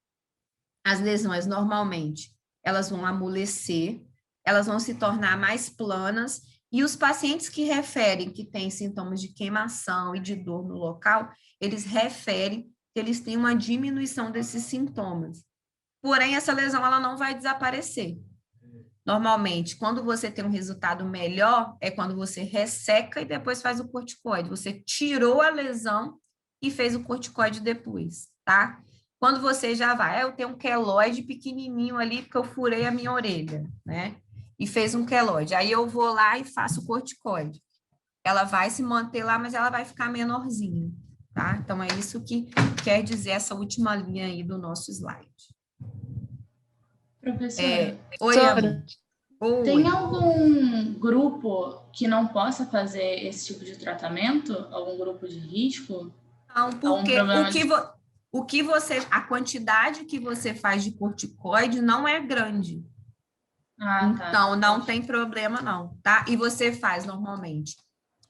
S1: as lesões normalmente, elas vão amolecer, elas vão se tornar mais planas, e os pacientes que referem que têm sintomas de queimação e de dor no local, eles referem que eles têm uma diminuição desses sintomas. Porém, essa lesão ela não vai desaparecer. Normalmente, quando você tem um resultado melhor, é quando você resseca e depois faz o corticoide. Você tirou a lesão e fez o corticoide depois, tá? Quando você já vai, eu tenho um queloide pequenininho ali, porque eu furei a minha orelha, né? E fez um queloide. Aí eu vou lá e faço o corticoide. Ela vai se manter lá, mas ela vai ficar menorzinha, tá? Então, é isso que quer dizer essa última linha aí do nosso slide.
S8: Professora,
S1: Oi, amor. Oi.
S8: tem algum grupo que não possa fazer esse tipo de tratamento? Algum grupo de risco?
S1: Não, porque a quantidade que você faz de corticoide não é grande. Então, não tem problema não, tá? E você faz normalmente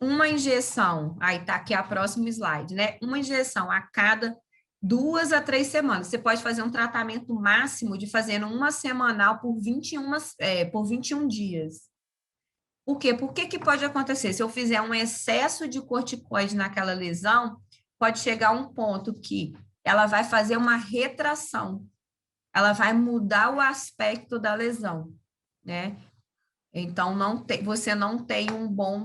S1: uma injeção, aí tá aqui a próxima slide, né? Uma injeção a cada 2 a 3 semanas. Você pode fazer um tratamento máximo de fazendo uma semanal por 21 dias. Por quê? Por que pode acontecer? Se eu fizer um excesso de corticoide naquela lesão, pode chegar a um ponto que ela vai fazer uma retração. Ela vai mudar o aspecto da lesão, né? Então, você não tem um bom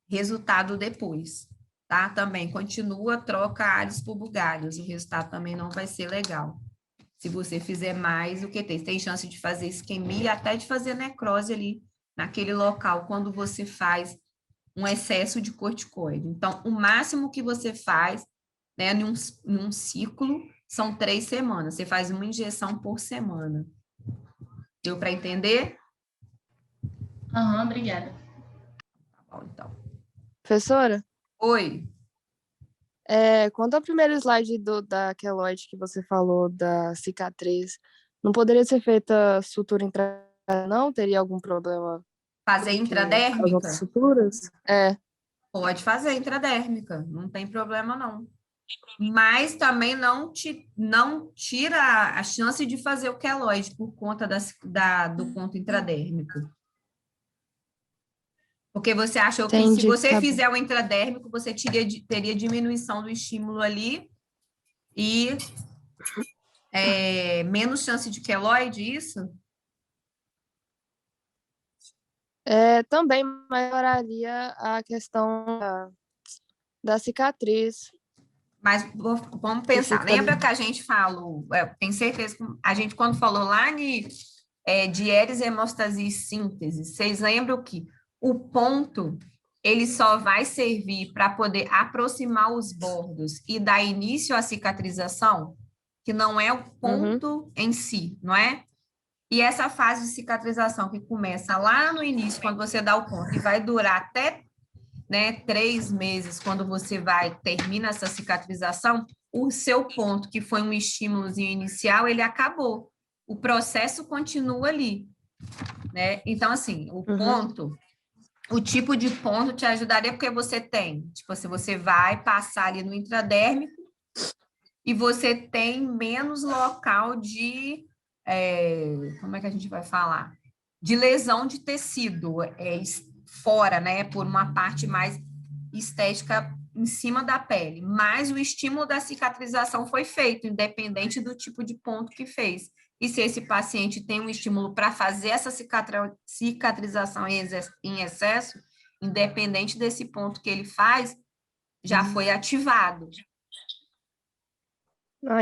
S1: resultado depois, tá? Também continua, troca alhos por bugalhos. O resultado também não vai ser legal. Se você fizer mais, o que tem? Tem chance de fazer isquemia, até de fazer necrose ali naquele local, quando você faz um excesso de corticoide. Então, o máximo que você faz, né, num ciclo, são 3 semanas. Você faz uma injeção por semana. Deu para entender?
S8: Obrigada.
S1: Tá bom, então.
S9: Professora?
S1: Oi.
S9: Quanto ao primeiro slide da queloide que você falou, da cicatriz, não poderia ser feita sutura intradérmica, não? Teria algum problema?
S1: Fazer intradérmica?
S9: As outras suturas?
S1: Pode fazer intradérmica, não tem problema não. Mas também não tira a chance de fazer o queloide por conta do ponto intradérmico. Porque você achou que se você fizer o intradérmico, você teria diminuição do estímulo ali e menos chance de queloide, isso?
S9: Também melhoraria a questão da cicatriz.
S1: Mas vamos pensar, lembra que a gente falou, tenho certeza que a gente quando falou lá de diérese, hemostasia e síntese, vocês lembram que o ponto, ele só vai servir para poder aproximar os bordos e dar início à cicatrização, que não é o ponto em si, não é? E essa fase de cicatrização que começa lá no início, quando você dá o ponto, e vai durar até 3 meses, quando você termina essa cicatrização, o seu ponto, que foi um estímulozinho inicial, ele acabou. O processo continua ali, né? Então, assim, o ponto, o tipo de ponto te ajudaria, porque você tem, tipo assim, você vai passar ali no intradérmico e você tem menos local de, como é que a gente vai falar? De lesão de tecido, fora, né, por uma parte mais estética em cima da pele, mas o estímulo da cicatrização foi feito, independente do tipo de ponto que fez. E se esse paciente tem um estímulo para fazer essa cicatrização em excesso, independente desse ponto que ele faz, já foi ativado.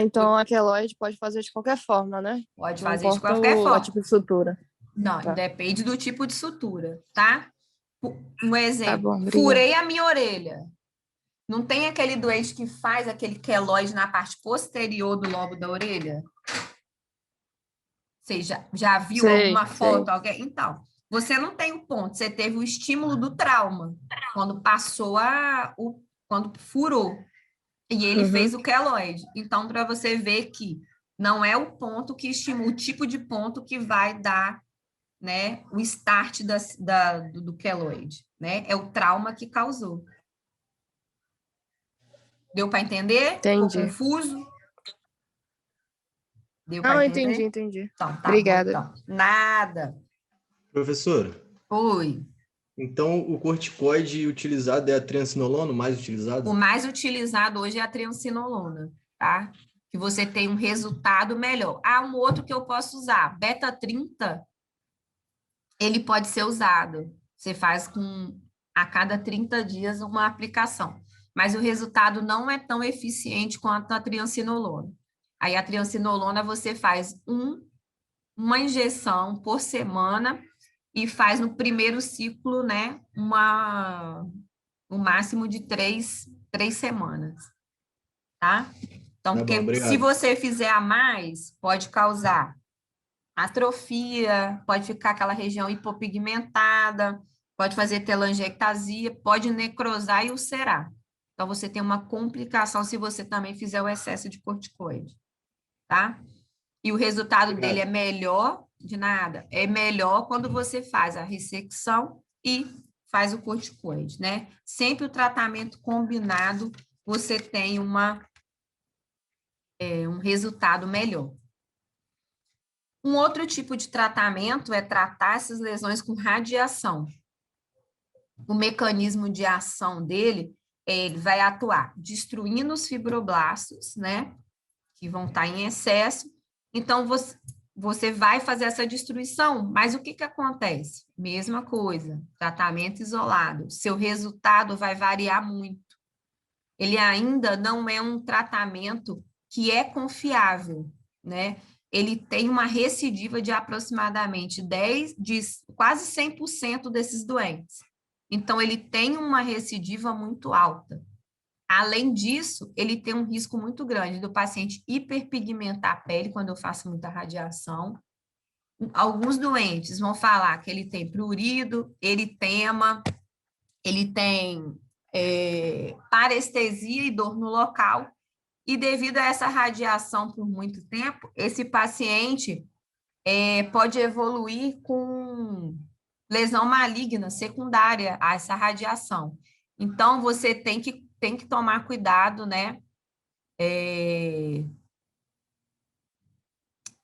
S9: Então a queloide pode fazer de qualquer forma, né?
S1: Pode fazer de qualquer forma.
S9: O tipo de sutura.
S1: Não,
S9: tá.
S1: Depende do tipo de sutura, tá? Um exemplo,
S9: Tá bom,
S1: furei a minha orelha. Não tem aquele doente que faz aquele queloide na parte posterior do lobo da orelha? Você já viu alguma foto? Alguém? Então, você não tem o ponto, você teve o estímulo do trauma, quando passou quando furou. E ele fez o queloide. Então, para você ver que não é o ponto que estimula, o tipo de ponto que vai dar, né, o start do queloide, né? É o trauma que causou. Deu para entender?
S9: Entendi.
S1: Ficou confuso? Deu
S9: Não,
S1: para entender?
S9: entendi.
S1: Então, tá
S9: Obrigada.
S1: bom, então. Nada.
S10: Professora,
S1: Oi.
S10: então o corticoide utilizado é a triancinolona, o mais utilizado?
S1: O mais utilizado hoje é a triancinolona, tá? Que você tem um resultado melhor. Ah, um outro que eu posso usar, beta-30, ele pode ser usado. Você faz a cada 30 dias uma aplicação. Mas o resultado não é tão eficiente quanto a triancinolona. Aí a triancinolona você faz uma injeção por semana e faz no primeiro ciclo, né, um máximo de 3 semanas, tá? Então,
S10: Tá bom,
S1: porque
S10: obrigado.
S1: se você fizer a mais, pode causar atrofia, pode ficar aquela região hipopigmentada, pode fazer telangiectasia, pode necrosar e ulcerar. Então, você tem uma complicação se você também fizer o excesso de corticoide, tá? E o resultado dele é melhor, de nada, é melhor quando você faz a ressecção e faz o corticoide, né? Sempre o tratamento combinado, você tem um resultado melhor. Um outro tipo de tratamento é tratar essas lesões com radiação. O mecanismo de ação dele, ele vai atuar destruindo os fibroblastos, né? Que vão estar em excesso. Então, você vai fazer essa destruição, mas o que acontece? Mesma coisa, tratamento isolado. Seu resultado vai variar muito. Ele ainda não é um tratamento que é confiável, né? Ele tem uma recidiva de aproximadamente quase 100% desses doentes. Então, ele tem uma recidiva muito alta. Além disso, ele tem um risco muito grande do paciente hiperpigmentar a pele quando eu faço muita radiação. Alguns doentes vão falar que ele tem prurido, eritema, ele tem parestesia e dor no local. E devido a essa radiação por muito tempo, esse paciente pode evoluir com lesão maligna secundária a essa radiação. Então, você tem que tomar cuidado, né?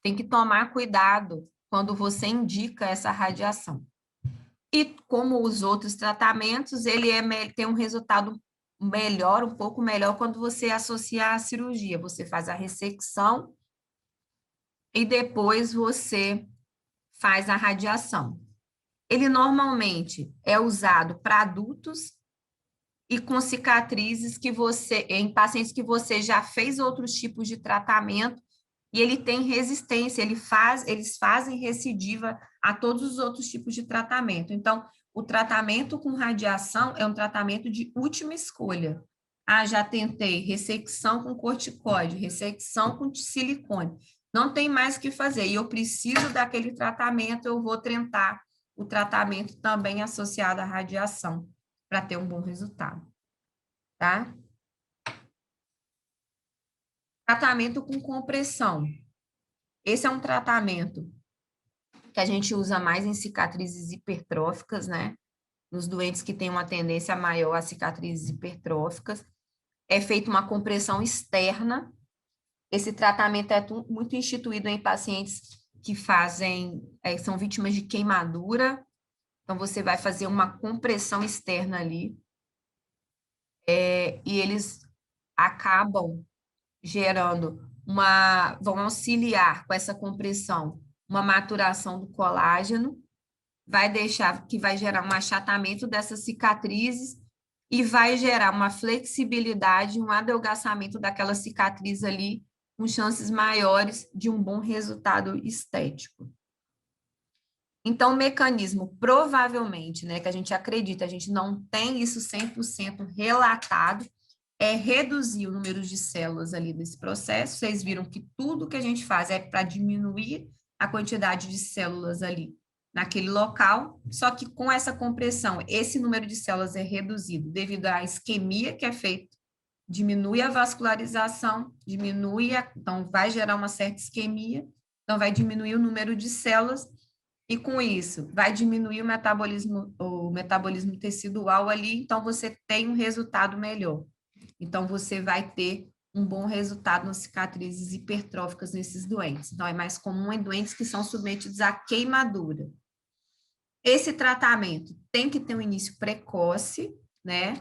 S1: Tem que tomar cuidado quando você indica essa radiação. E como os outros tratamentos, ele tem um resultado melhor, um pouco melhor, quando você associa a cirurgia. Você faz a ressecção e depois você faz a radiação. Ele normalmente é usado para adultos e com cicatrizes em pacientes que você já fez outros tipos de tratamento e ele tem resistência, eles fazem recidiva a todos os outros tipos de tratamento. Então, o tratamento com radiação é um tratamento de última escolha. Ah, já tentei ressecção com corticoide, ressecção com silicone. Não tem mais o que fazer. E eu preciso daquele tratamento, eu vou tentar o tratamento também associado à radiação, para ter um bom resultado. Tá? Tratamento com compressão. Esse é um tratamento que a gente usa mais em cicatrizes hipertróficas, né? Nos doentes que têm uma tendência maior a cicatrizes hipertróficas. É feita uma compressão externa. Esse tratamento é muito instituído em pacientes que são vítimas de queimadura. Então, você vai fazer uma compressão externa ali. E eles acabam vão auxiliar com essa compressão uma maturação do colágeno, que vai gerar um achatamento dessas cicatrizes e vai gerar uma flexibilidade, um adelgaçamento daquela cicatriz ali, com chances maiores de um bom resultado estético. Então, o mecanismo, provavelmente, né, que a gente acredita, a gente não tem isso 100% relatado, é reduzir o número de células ali desse processo. Vocês viram que tudo que a gente faz é para diminuir a quantidade de células ali naquele local, só que com essa compressão, esse número de células é reduzido devido à isquemia que é feita, diminui a vascularização, então vai gerar uma certa isquemia, então vai diminuir o número de células, e com isso vai diminuir o metabolismo tecidual ali, então você tem um resultado melhor. Então você vai ter um bom resultado nas cicatrizes hipertróficas nesses doentes. Então é mais comum em doentes que são submetidos à queimadura. Esse tratamento tem que ter um início precoce, né?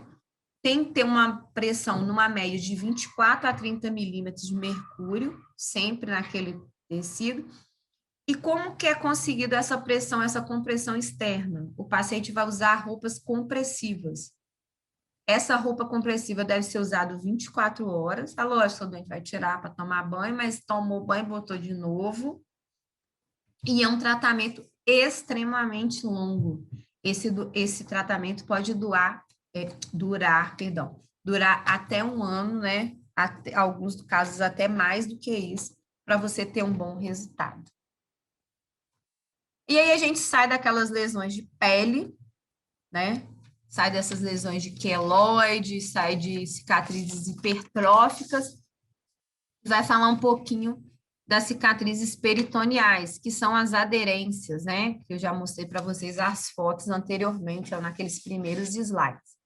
S1: Tem que ter uma pressão numa média de 24 a 30 milímetros de mercúrio, sempre naquele tecido. E como que é conseguida essa pressão, essa compressão externa? O paciente vai usar roupas compressivas. Essa roupa compressiva deve ser usada 24 horas. É lógico, o doente vai tirar para tomar banho, mas tomou banho, botou de novo. E é um tratamento extremamente longo. Esse tratamento pode durar até um ano, né? Alguns casos até mais do que isso, para você ter um bom resultado. E aí a gente sai daquelas lesões de pele, né? Sai dessas lesões de queloide, sai de cicatrizes hipertróficas, vai falar um pouquinho das cicatrizes peritoneais, que são as aderências, né? Que eu já mostrei para vocês as fotos anteriormente, ó, naqueles primeiros slides.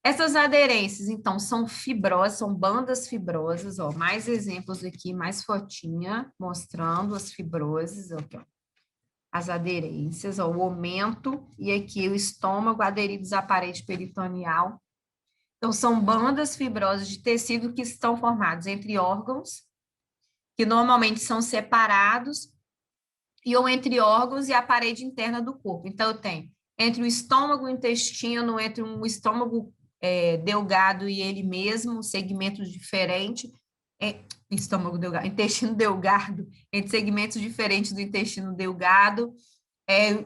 S1: Essas aderências, então, são fibrosas, são bandas fibrosas, ó, mais exemplos aqui, mais fotinha, mostrando as fibroses, aqui, ó. As aderências, ó, o aumento, e aqui o estômago aderidos à parede peritoneal. Então, são bandas fibrosas de tecido que estão formadas entre órgãos, que normalmente são separados, ou entre órgãos e a parede interna do corpo. Então, eu tenho entre o estômago e o intestino, entre um estômago delgado e ele mesmo, segmentos diferentes, intestino delgado, entre segmentos diferentes do intestino delgado,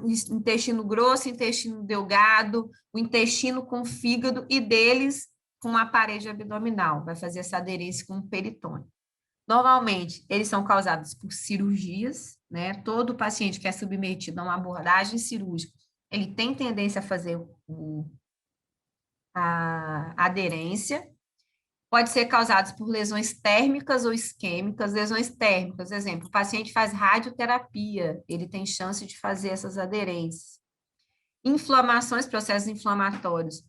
S1: o intestino grosso, intestino delgado, o intestino com fígado e deles com a parede abdominal, vai fazer essa aderência com o peritônio. Normalmente, eles são causados por cirurgias, né? Todo paciente que é submetido a uma abordagem cirúrgica, ele tem tendência a fazer a aderência. Pode ser causados por lesões térmicas ou isquêmicas. Lesões térmicas, exemplo, o paciente faz radioterapia, ele tem chance de fazer essas aderências. Inflamações, processos inflamatórios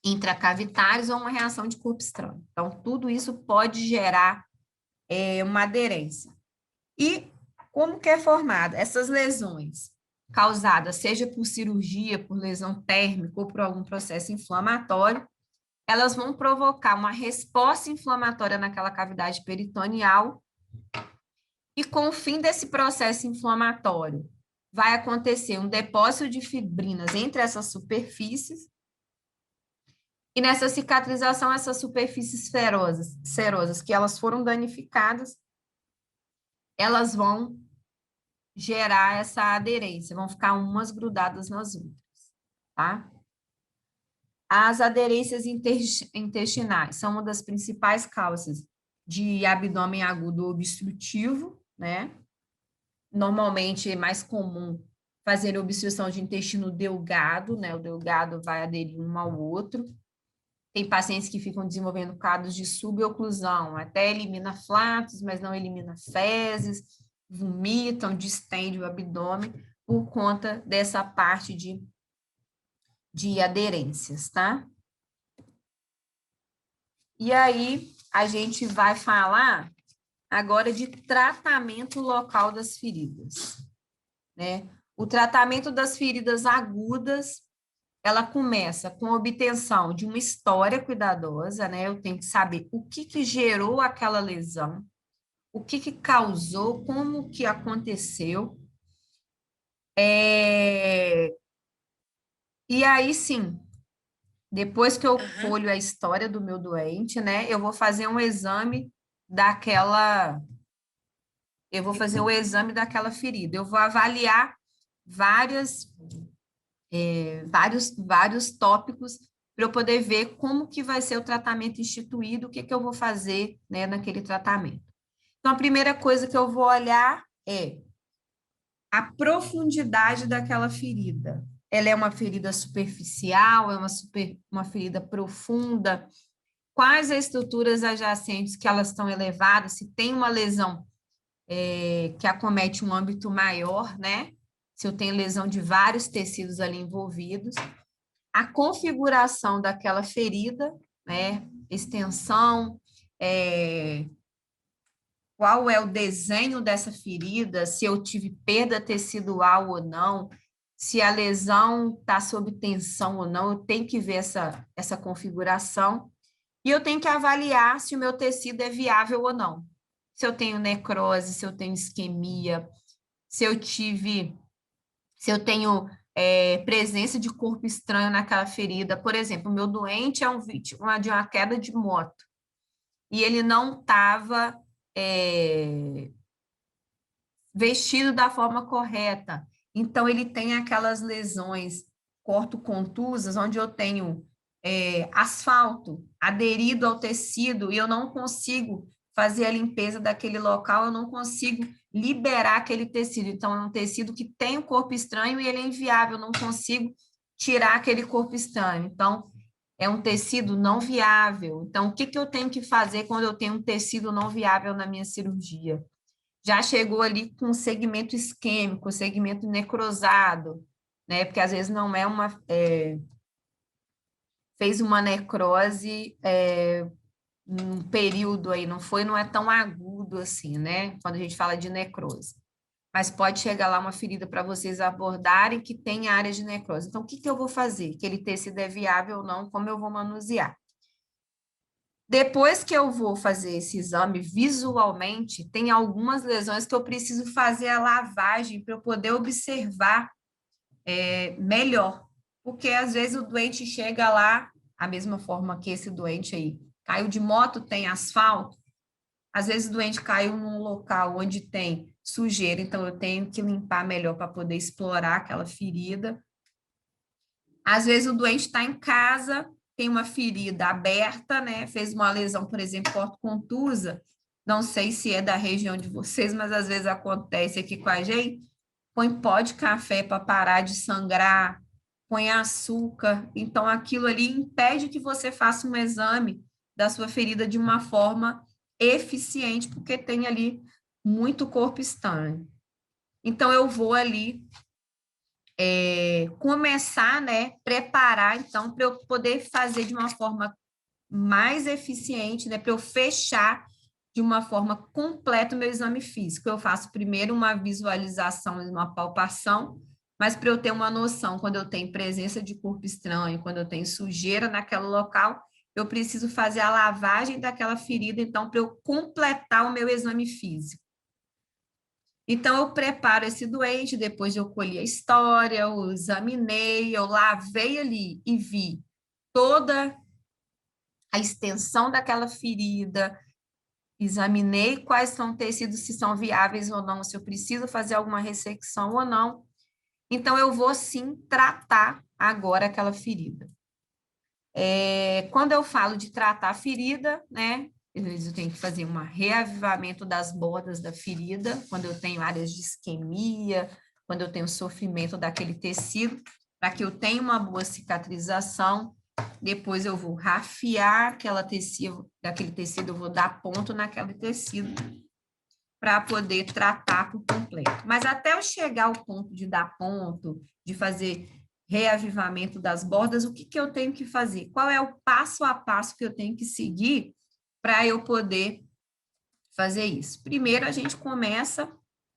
S1: intracavitários ou uma reação de corpo estranho. Então, tudo isso pode gerar uma aderência. E como que é formada? Essas lesões causadas, seja por cirurgia, por lesão térmica ou por algum processo inflamatório, elas vão provocar uma resposta inflamatória naquela cavidade peritoneal, e com o fim desse processo inflamatório, vai acontecer um depósito de fibrinas entre essas superfícies, e nessa cicatrização, essas superfícies serosas que elas foram danificadas, elas vão gerar essa aderência, vão ficar umas grudadas nas outras, tá? As aderências intestinais são uma das principais causas de abdômen agudo obstrutivo, né? Normalmente é mais comum fazer obstrução de intestino delgado, né? O delgado vai aderir um ao outro. Tem pacientes que ficam desenvolvendo quadros de suboclusão, até elimina flatos, mas não elimina fezes, vomitam, distende o abdômen por conta dessa parte de aderências, tá? E aí, a gente vai falar agora de tratamento local das feridas, né? O tratamento das feridas agudas, ela começa com a obtenção de uma história cuidadosa, né? Eu tenho que saber o que gerou aquela lesão, o que causou, como que aconteceu. E aí, sim, depois que eu colho a história do meu doente, né? Eu vou fazer um exame daquela ferida. Eu vou avaliar vários tópicos para eu poder ver como que vai ser o tratamento instituído, o que eu vou fazer, né, naquele tratamento. Então, a primeira coisa que eu vou olhar é a profundidade daquela ferida. Ela é uma ferida superficial, é uma ferida profunda? Quais as estruturas adjacentes que elas estão elevadas? Se tem uma lesão que acomete um âmbito maior, né? Se eu tenho lesão de vários tecidos ali envolvidos. A configuração daquela ferida, né? Extensão, qual é o desenho dessa ferida, se eu tive perda tecidual ou não, se a lesão está sob tensão ou não, eu tenho que ver essa configuração. E eu tenho que avaliar se o meu tecido é viável ou não. Se eu tenho necrose, se eu tenho isquemia, se eu tenho presença de corpo estranho naquela ferida. Por exemplo, o meu doente é um vítima de uma queda de moto e ele não estava vestido da forma correta. Então, ele tem aquelas lesões cortocontusas, onde eu tenho asfalto aderido ao tecido e eu não consigo fazer a limpeza daquele local, eu não consigo liberar aquele tecido. Então, é um tecido que tem um corpo estranho e ele é inviável, eu não consigo tirar aquele corpo estranho. Então, é um tecido não viável. Então, o que eu tenho que fazer quando eu tenho um tecido não viável na minha cirurgia? Já chegou ali com segmento isquêmico, segmento necrosado, né? Porque às vezes não é fez uma necrose num período aí, não é tão agudo assim, né? Quando a gente fala de necrose. Mas pode chegar lá uma ferida para vocês abordarem que tem área de necrose. Então, o que eu vou fazer? Aquele tecido é viável ou não? Como eu vou manusear? Depois que eu vou fazer esse exame visualmente, tem algumas lesões que eu preciso fazer a lavagem para eu poder observar melhor. Porque às vezes o doente chega lá, a mesma forma que esse doente aí, caiu de moto, tem asfalto. Às vezes o doente caiu num local onde tem sujeira, então eu tenho que limpar melhor para poder explorar aquela ferida. Às vezes o doente está em casa, tem uma ferida aberta, né? Fez uma lesão, por exemplo, cortocontusa. Não sei se é da região de vocês, mas às vezes acontece aqui com a gente. Põe pó de café para parar de sangrar, põe açúcar. Então, aquilo ali impede que você faça um exame da sua ferida de uma forma eficiente, porque tem ali muito corpo estranho. Então, eu vou ali começar, né, preparar, então, para eu poder fazer de uma forma mais eficiente, né, para eu fechar de uma forma completa o meu exame físico. Eu faço primeiro uma visualização, uma palpação, mas para eu ter uma noção, quando eu tenho presença de corpo estranho, quando eu tenho sujeira naquele local, eu preciso fazer a lavagem daquela ferida, então, para eu completar o meu exame físico. Então, eu preparo esse doente, depois eu colhi a história, eu examinei, eu lavei ali e vi toda a extensão daquela ferida, examinei quais são tecidos, se são viáveis ou não, se eu preciso fazer alguma ressecção ou não. Então, eu vou, sim, tratar agora aquela ferida. Quando eu falo de tratar a ferida, né, às vezes eu tenho que fazer um reavivamento das bordas da ferida, quando eu tenho áreas de isquemia, quando eu tenho sofrimento daquele tecido, para que eu tenha uma boa cicatrização. Depois eu vou rafiar daquele tecido, eu vou dar ponto naquele tecido para poder tratar por completo. Mas até eu chegar ao ponto de dar ponto, de fazer reavivamento das bordas, o que eu tenho que fazer? Qual é o passo a passo que eu tenho que seguir para eu poder fazer isso? Primeiro, a gente começa,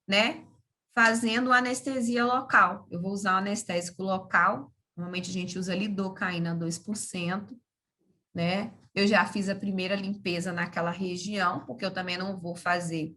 S1: né, fazendo anestesia local. Eu vou usar o anestésico local. Normalmente a gente usa lidocaína 2%, né? Eu já fiz a primeira limpeza naquela região, porque eu também não vou fazer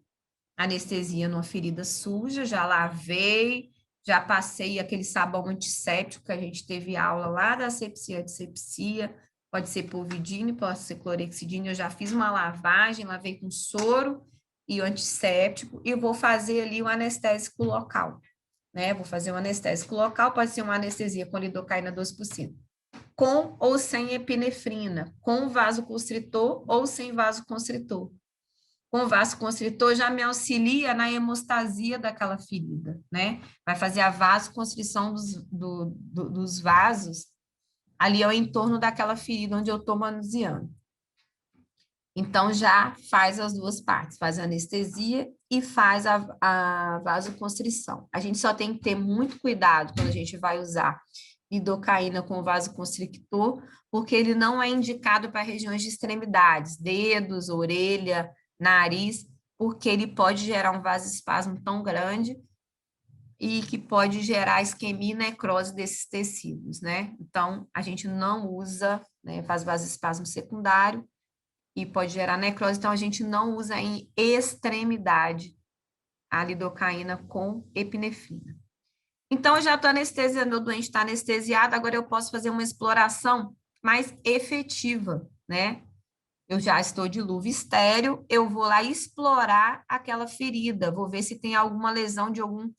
S1: anestesia numa ferida suja, já lavei, já passei aquele sabão antisséptico que a gente teve aula lá da asepsia, antissepsia, pode ser polvidine, pode ser clorexidine, eu já fiz uma lavagem, lavei com soro e o antisséptico, e vou fazer ali o anestésico local, né? Vou fazer um anestésico local, pode ser uma anestesia com lidocaína 2%, com ou sem epinefrina, com vasoconstritor ou sem vasoconstritor. com o vasoconstritor já me auxilia na hemostasia daquela ferida, né? Vai fazer a vasoconstrição dos vasos ali ao entorno daquela ferida onde eu estou manuseando. Então, já faz as duas partes, faz a anestesia e faz a vasoconstrição. A gente só tem que ter muito cuidado quando a gente vai usar lidocaína com vasoconstrictor, porque ele não é indicado para regiões de extremidades, dedos, orelha, nariz, porque ele pode gerar um vasoespasmo tão grande e que pode gerar isquemia e necrose desses tecidos, né? Então, a gente não usa, né, faz vasoespasmo secundário e pode gerar necrose, então a gente não usa em extremidade a lidocaína com epinefrina. Então, eu já estou anestesiando, meu doente está anestesiado, agora eu posso fazer uma exploração mais efetiva, né? Eu já estou de luva estéreo, eu vou lá explorar aquela ferida, vou ver se tem alguma lesão de algum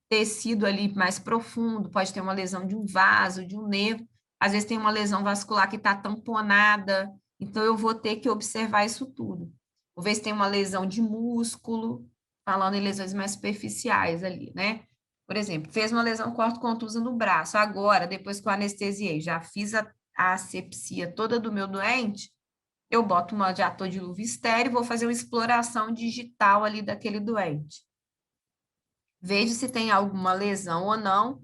S1: tecido ali mais profundo, pode ter uma lesão de um vaso, de um nervo, às vezes tem uma lesão vascular que está tamponada, então eu vou ter que observar isso tudo. Vou ver se tem uma lesão de músculo, falando em lesões mais superficiais ali, né? Por exemplo, fez uma lesão corto-contusa no braço, agora, depois que eu anestesiei, já fiz a asepsia toda do meu doente, eu boto já estou de luva estéreo, vou fazer uma exploração digital ali daquele doente. Vejo se tem alguma lesão ou não,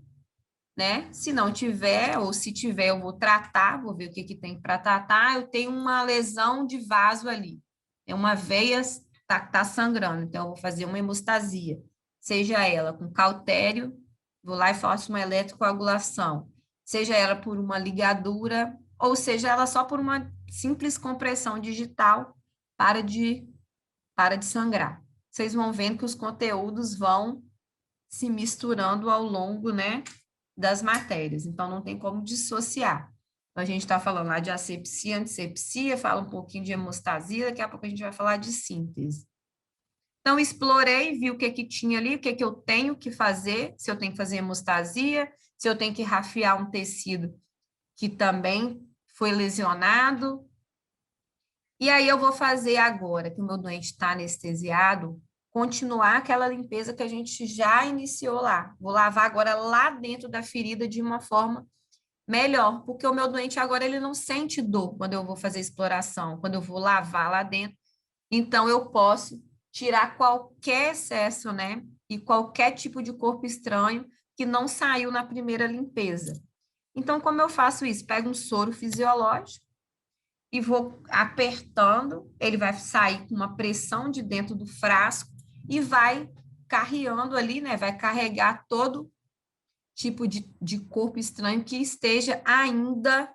S1: né? Se não tiver, ou se tiver, eu vou tratar, vou ver o que tem para tratar. Eu tenho uma lesão de vaso ali, é uma veia tá sangrando, então eu vou fazer uma hemostasia, seja ela com cautério, vou lá e faço uma eletrocoagulação, seja ela por uma ligadura, ou seja ela só por uma simples compressão digital, para de sangrar. Vocês vão vendo que os conteúdos vão se misturando ao longo, né, das matérias, então não tem como dissociar. Então, a gente está falando lá de asepsia, antisepsia, fala um pouquinho de hemostasia, daqui a pouco a gente vai falar de síntese. Então, explorei, vi o que tinha ali, o que eu tenho que fazer, se eu tenho que fazer hemostasia, se eu tenho que rafiar um tecido que também foi lesionado. E aí eu vou fazer agora, que o meu doente está anestesiado, continuar aquela limpeza que a gente já iniciou lá. Vou lavar agora lá dentro da ferida de uma forma melhor, porque o meu doente agora ele não sente dor quando eu vou fazer exploração, quando eu vou lavar lá dentro. Então, eu posso tirar qualquer excesso, né? E qualquer tipo de corpo estranho que não saiu na primeira limpeza. Então, como eu faço isso? Pego um soro fisiológico e vou apertando, ele vai sair com uma pressão de dentro do frasco e vai carreando ali, né? Vai carregar todo tipo de corpo estranho que esteja ainda,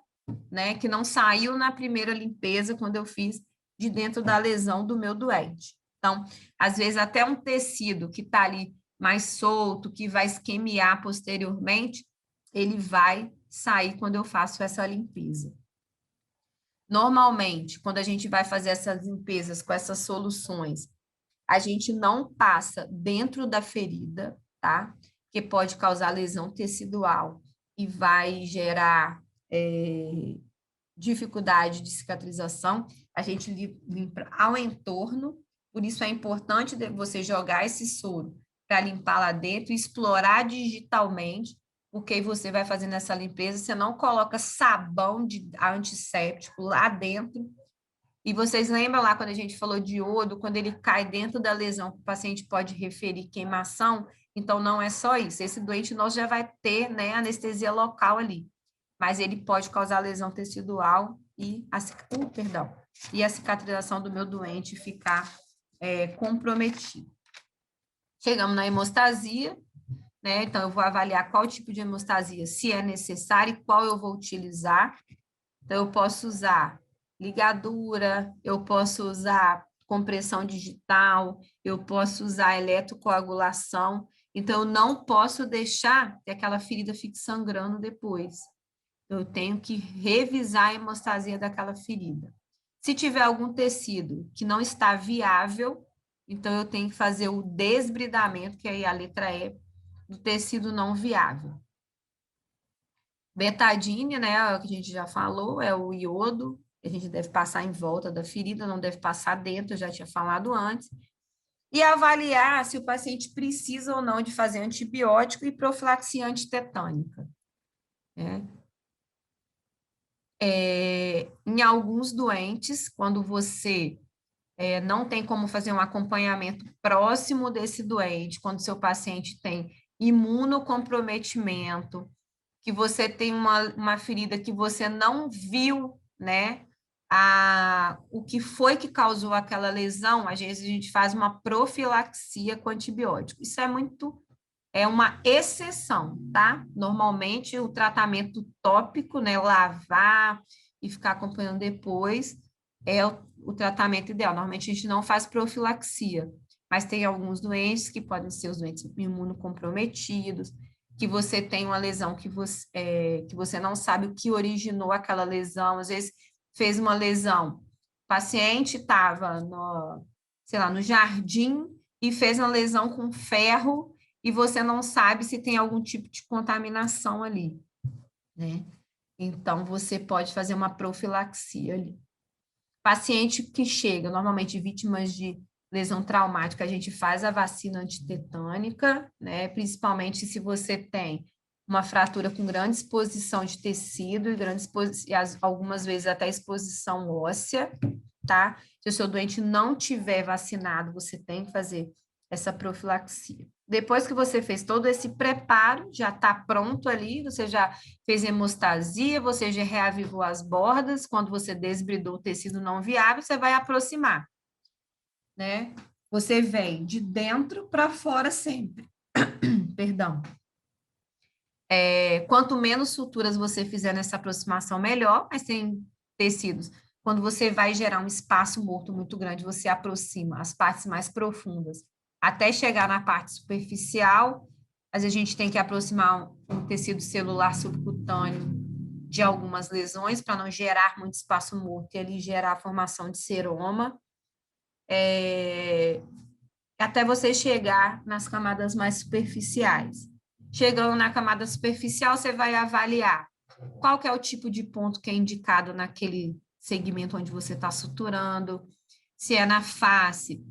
S1: né? Que não saiu na primeira limpeza quando eu fiz de dentro da lesão do meu doente. Então, às vezes até um tecido que está ali mais solto, que vai esquemiar posteriormente, ele vai sair quando eu faço essa limpeza. Normalmente, quando a gente vai fazer essas limpezas com essas soluções, a gente não passa dentro da ferida, tá? Que pode causar lesão tecidual e vai gerar dificuldade de cicatrização. A gente limpa ao entorno, por isso é importante você jogar esse soro para limpar lá dentro e explorar digitalmente, porque você vai fazendo essa limpeza, você não coloca sabão de antisséptico lá dentro. E vocês lembram lá quando a gente falou de iodo, quando ele cai dentro da lesão, o paciente pode referir queimação? Então, não é só isso. Esse doente nosso já vai ter, né, anestesia local ali, mas ele pode causar lesão tecidual e a cicatrização do meu doente ficar comprometida. Chegamos na hemostasia, né? Então, eu vou avaliar qual tipo de hemostasia, se é necessário e qual eu vou utilizar. Então, eu posso usar ligadura, eu posso usar compressão digital, eu posso usar eletrocoagulação. Então, eu não posso deixar que aquela ferida fique sangrando depois. Eu tenho que revisar a hemostasia daquela ferida. Se tiver algum tecido que não está viável, então eu tenho que fazer o desbridamento, que aí a letra E, do tecido não viável. Betadine, né, que a gente já falou, é o iodo, A gente deve passar em volta da ferida, não deve passar dentro, eu já tinha falado antes. E avaliar se o paciente precisa ou não de fazer antibiótico e profilaxia antitetânica. Né? Em alguns doentes, quando você não tem como fazer um acompanhamento próximo desse doente, quando seu paciente tem imunocomprometimento, que você tem uma ferida que você não viu, né? O que foi que causou aquela lesão, às vezes a gente faz uma profilaxia com antibiótico. Isso é uma exceção, tá? Normalmente o tratamento tópico, né, lavar e ficar acompanhando depois, é o tratamento ideal. Normalmente a gente não faz profilaxia, mas tem alguns doentes que podem ser os doentes imunocomprometidos, que você tem uma lesão que você não sabe o que originou aquela lesão, às vezes fez uma lesão, o paciente estava no jardim e fez uma lesão com ferro e você não sabe se tem algum tipo de contaminação ali, né? Então, você pode fazer uma profilaxia ali. Paciente que chega, normalmente vítimas de lesão traumática, a gente faz a vacina antitetânica, né? Principalmente se você tem uma fratura com grande exposição de tecido e algumas vezes até exposição óssea, tá? Se o seu doente não tiver vacinado, você tem que fazer essa profilaxia. Depois que você fez todo esse preparo, já está pronto ali, você já fez hemostasia, você já reavivou as bordas, quando você desbridou o tecido não viável, você vai aproximar, né? Você vem de dentro para fora sempre. Perdão. Quanto menos suturas você fizer nessa aproximação, melhor, mas tem tecidos. Quando você vai gerar um espaço morto muito grande, você aproxima as partes mais profundas. Até chegar na parte superficial, às vezes a gente tem que aproximar um tecido celular subcutâneo de algumas lesões para não gerar muito espaço morto e ali gerar a formação de seroma. Até você chegar nas camadas mais superficiais. Chegando na camada superficial, você vai avaliar qual que é o tipo de ponto que é indicado naquele segmento onde você está suturando, se é na face,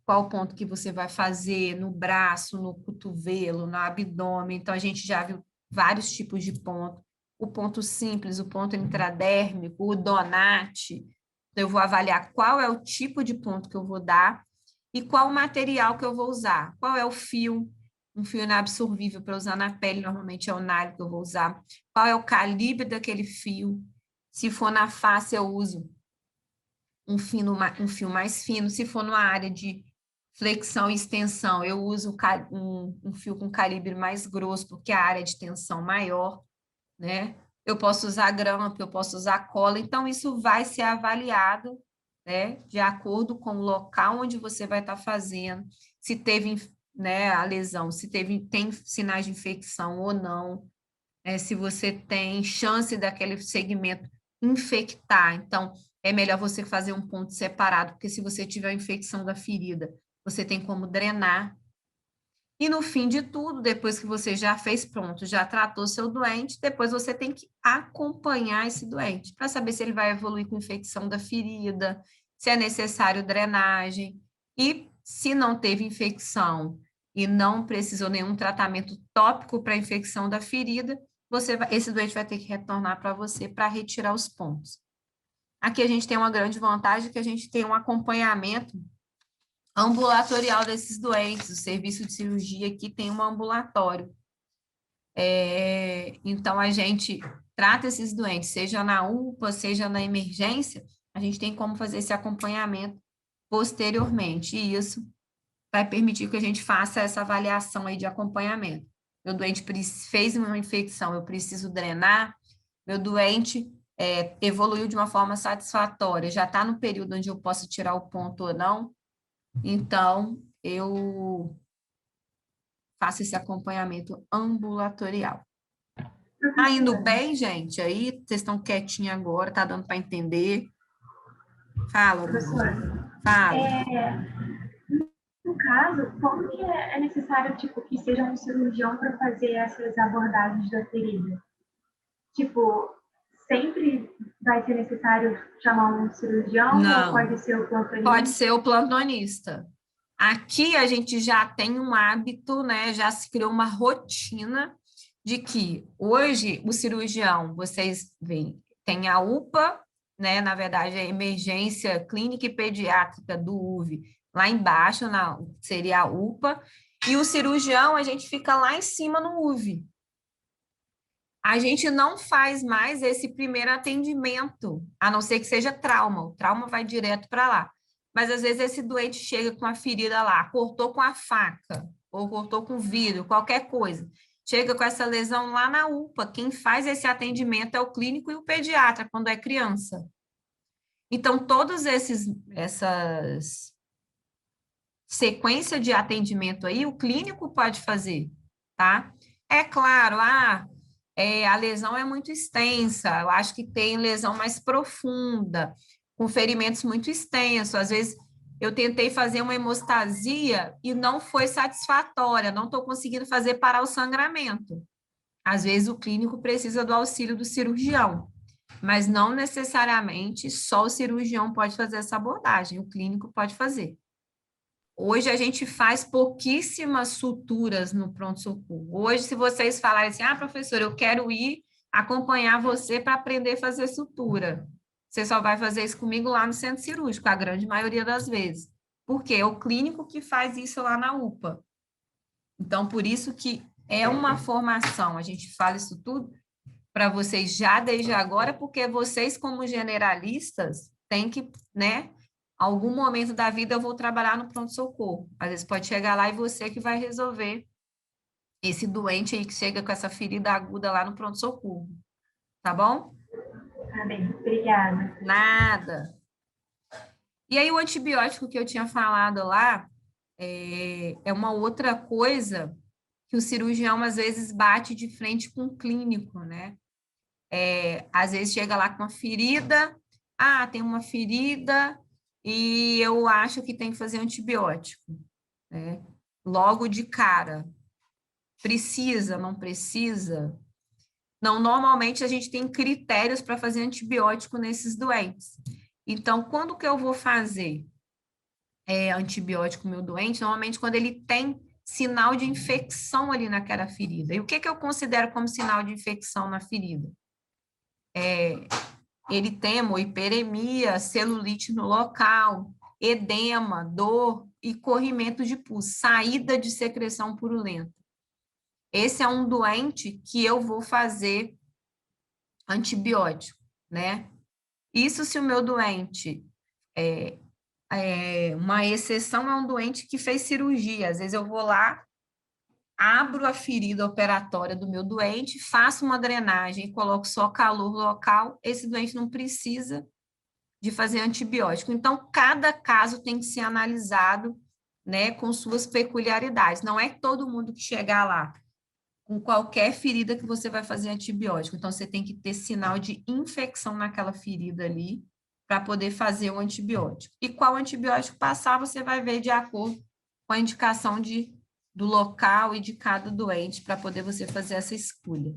S1: qual ponto que você vai fazer no braço, no cotovelo, no abdômen. Então, a gente já viu vários tipos de ponto. O ponto simples, o ponto intradérmico, o donate. Então, eu vou avaliar qual é o tipo de ponto que eu vou dar e qual o material que eu vou usar. Qual é o fio? Um fio inabsorvível para usar na pele, normalmente é o nylon que eu vou usar. Qual é o calibre daquele fio? Se for na face, eu uso um fio mais fino. Se for numa área de flexão e extensão, eu uso um fio com calibre mais grosso, porque a área de tensão maior, né? Eu posso usar grampo, eu posso usar cola. Então, isso vai ser avaliado, né, de acordo com o local onde você vai estar fazendo, se teve, né, a lesão, se tem sinais de infecção ou não, se você tem chance daquele segmento infectar. Então, é melhor você fazer um ponto separado, porque se você tiver a infecção da ferida, você tem como drenar. E no fim de tudo, depois que você já fez pronto, já tratou seu doente, depois você tem que acompanhar esse doente, para saber se ele vai evoluir com infecção da ferida, se é necessário drenagem. E se não teve infecção e não precisou nenhum tratamento tópico para a infecção da ferida, esse doente vai ter que retornar para você para retirar os pontos. Aqui a gente tem uma grande vantagem, que a gente tem um acompanhamento ambulatorial desses doentes. O serviço de cirurgia aqui tem um ambulatório. Então, a gente trata esses doentes, seja na UPA, seja na emergência, a gente tem como fazer esse acompanhamento posteriormente, e isso vai permitir que a gente faça essa avaliação aí de acompanhamento. Meu doente fez uma infecção, eu preciso drenar, meu doente evoluiu de uma forma satisfatória, já está no período onde eu posso tirar o ponto ou não, então eu faço esse acompanhamento ambulatorial. Tá indo bem, gente? Aí, vocês estão quietinhos agora, tá dando para entender? Fala,
S7: professora.
S1: Fala.
S7: No caso, como que é necessário, tipo, que seja um cirurgião para fazer essas abordagens da ferida? Tipo,
S11: sempre vai ser necessário chamar um cirurgião?
S1: Não.
S11: Ou pode ser o plantonista?
S1: Pode ser o plantonista. Aqui a gente já tem um hábito, né? Já se criou uma rotina de que hoje o cirurgião, vocês veem, tem a UPA, né? Na verdade, a emergência clínica e pediátrica do UV, lá embaixo, seria a UPA, e o cirurgião, a gente fica lá em cima no UV. A gente não faz mais esse primeiro atendimento, a não ser que seja trauma. O trauma vai direto para lá. Mas, às vezes, esse doente chega com a ferida lá, cortou com a faca, ou cortou com vidro, qualquer coisa. Chega com essa lesão lá na UPA. Quem faz esse atendimento é o clínico e o pediatra, quando é criança. Então, todas essas sequência de atendimento aí, o clínico pode fazer, tá? É claro, a lesão é muito extensa, eu acho que tem lesão mais profunda, com ferimentos muito extensos. Às vezes, eu tentei fazer uma hemostasia e não foi satisfatória, não estou conseguindo fazer parar o sangramento. Às vezes, o clínico precisa do auxílio do cirurgião, mas não necessariamente só o cirurgião pode fazer essa abordagem, o clínico pode fazer. Hoje a gente faz pouquíssimas suturas no pronto-socorro. Hoje, se vocês falarem assim, professora, eu quero ir acompanhar você para aprender a fazer sutura. Você só vai fazer isso comigo lá no centro cirúrgico, a grande maioria das vezes. Porque é o clínico que faz isso lá na UPA. Então, por isso que é uma formação. A gente fala isso tudo para vocês já desde agora, porque vocês, como generalistas, têm que, né? Algum momento da vida eu vou trabalhar no pronto-socorro. Às vezes pode chegar lá e você que vai resolver esse doente aí que chega com essa ferida aguda lá no pronto-socorro. Tá bom?
S11: Tá bem, obrigada.
S1: Nada. E aí o antibiótico que eu tinha falado lá é uma outra coisa que o cirurgião às vezes bate de frente com o clínico, né? Às vezes chega lá com uma ferida, tem uma ferida e eu acho que tem que fazer antibiótico, né? Logo de cara. Precisa, não precisa? Não, normalmente a gente tem critérios para fazer antibiótico nesses doentes. Então, quando que eu vou fazer antibiótico no meu doente? Normalmente quando ele tem sinal de infecção ali naquela ferida. E o que que eu considero como sinal de infecção na ferida? Eritema, hiperemia, celulite no local, edema, dor e corrimento de pus, saída de secreção purulenta. Esse é um doente que eu vou fazer antibiótico, né? Isso se o meu doente uma exceção é um doente que fez cirurgia. Às vezes eu vou lá, abro a ferida operatória do meu doente, faço uma drenagem, coloco só calor local, esse doente não precisa de fazer antibiótico. Então, cada caso tem que ser analisado, né, com suas peculiaridades. Não é todo mundo que chegar lá com qualquer ferida que você vai fazer antibiótico. Então, você tem que ter sinal de infecção naquela ferida ali para poder fazer o antibiótico. E qual antibiótico passar, você vai ver de acordo com a indicação do local e de cada doente para poder você fazer essa escolha.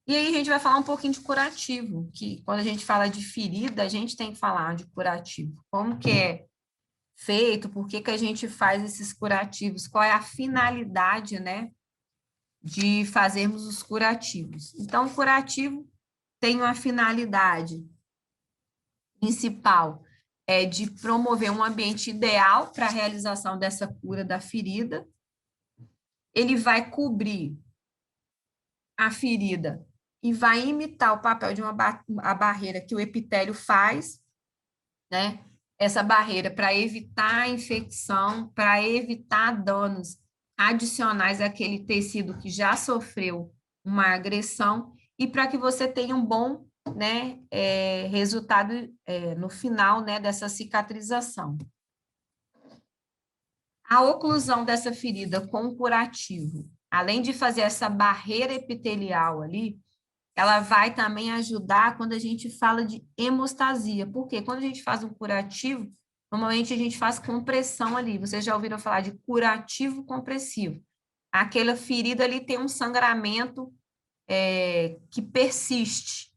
S1: E aí a gente vai falar um pouquinho de curativo, que quando a gente fala de ferida, a gente tem que falar de curativo. Como que é feito, por que que a gente faz esses curativos, qual é a finalidade, né, de fazermos os curativos. Então, o curativo tem uma finalidade principal, de promover um ambiente ideal para a realização dessa cura da ferida. Ele vai cobrir a ferida e vai imitar o papel de a barreira que o epitélio faz, né? Essa barreira para evitar a infecção, para evitar danos adicionais àquele tecido que já sofreu uma agressão e para que você tenha um bom, né, resultado no final, né, dessa cicatrização. A oclusão dessa ferida com o curativo, além de fazer essa barreira epitelial ali, ela vai também ajudar quando a gente fala de hemostasia. Por quê? Quando a gente faz um curativo, normalmente a gente faz compressão ali. Vocês já ouviram falar de curativo compressivo. Aquela ferida ali tem um sangramento que persiste.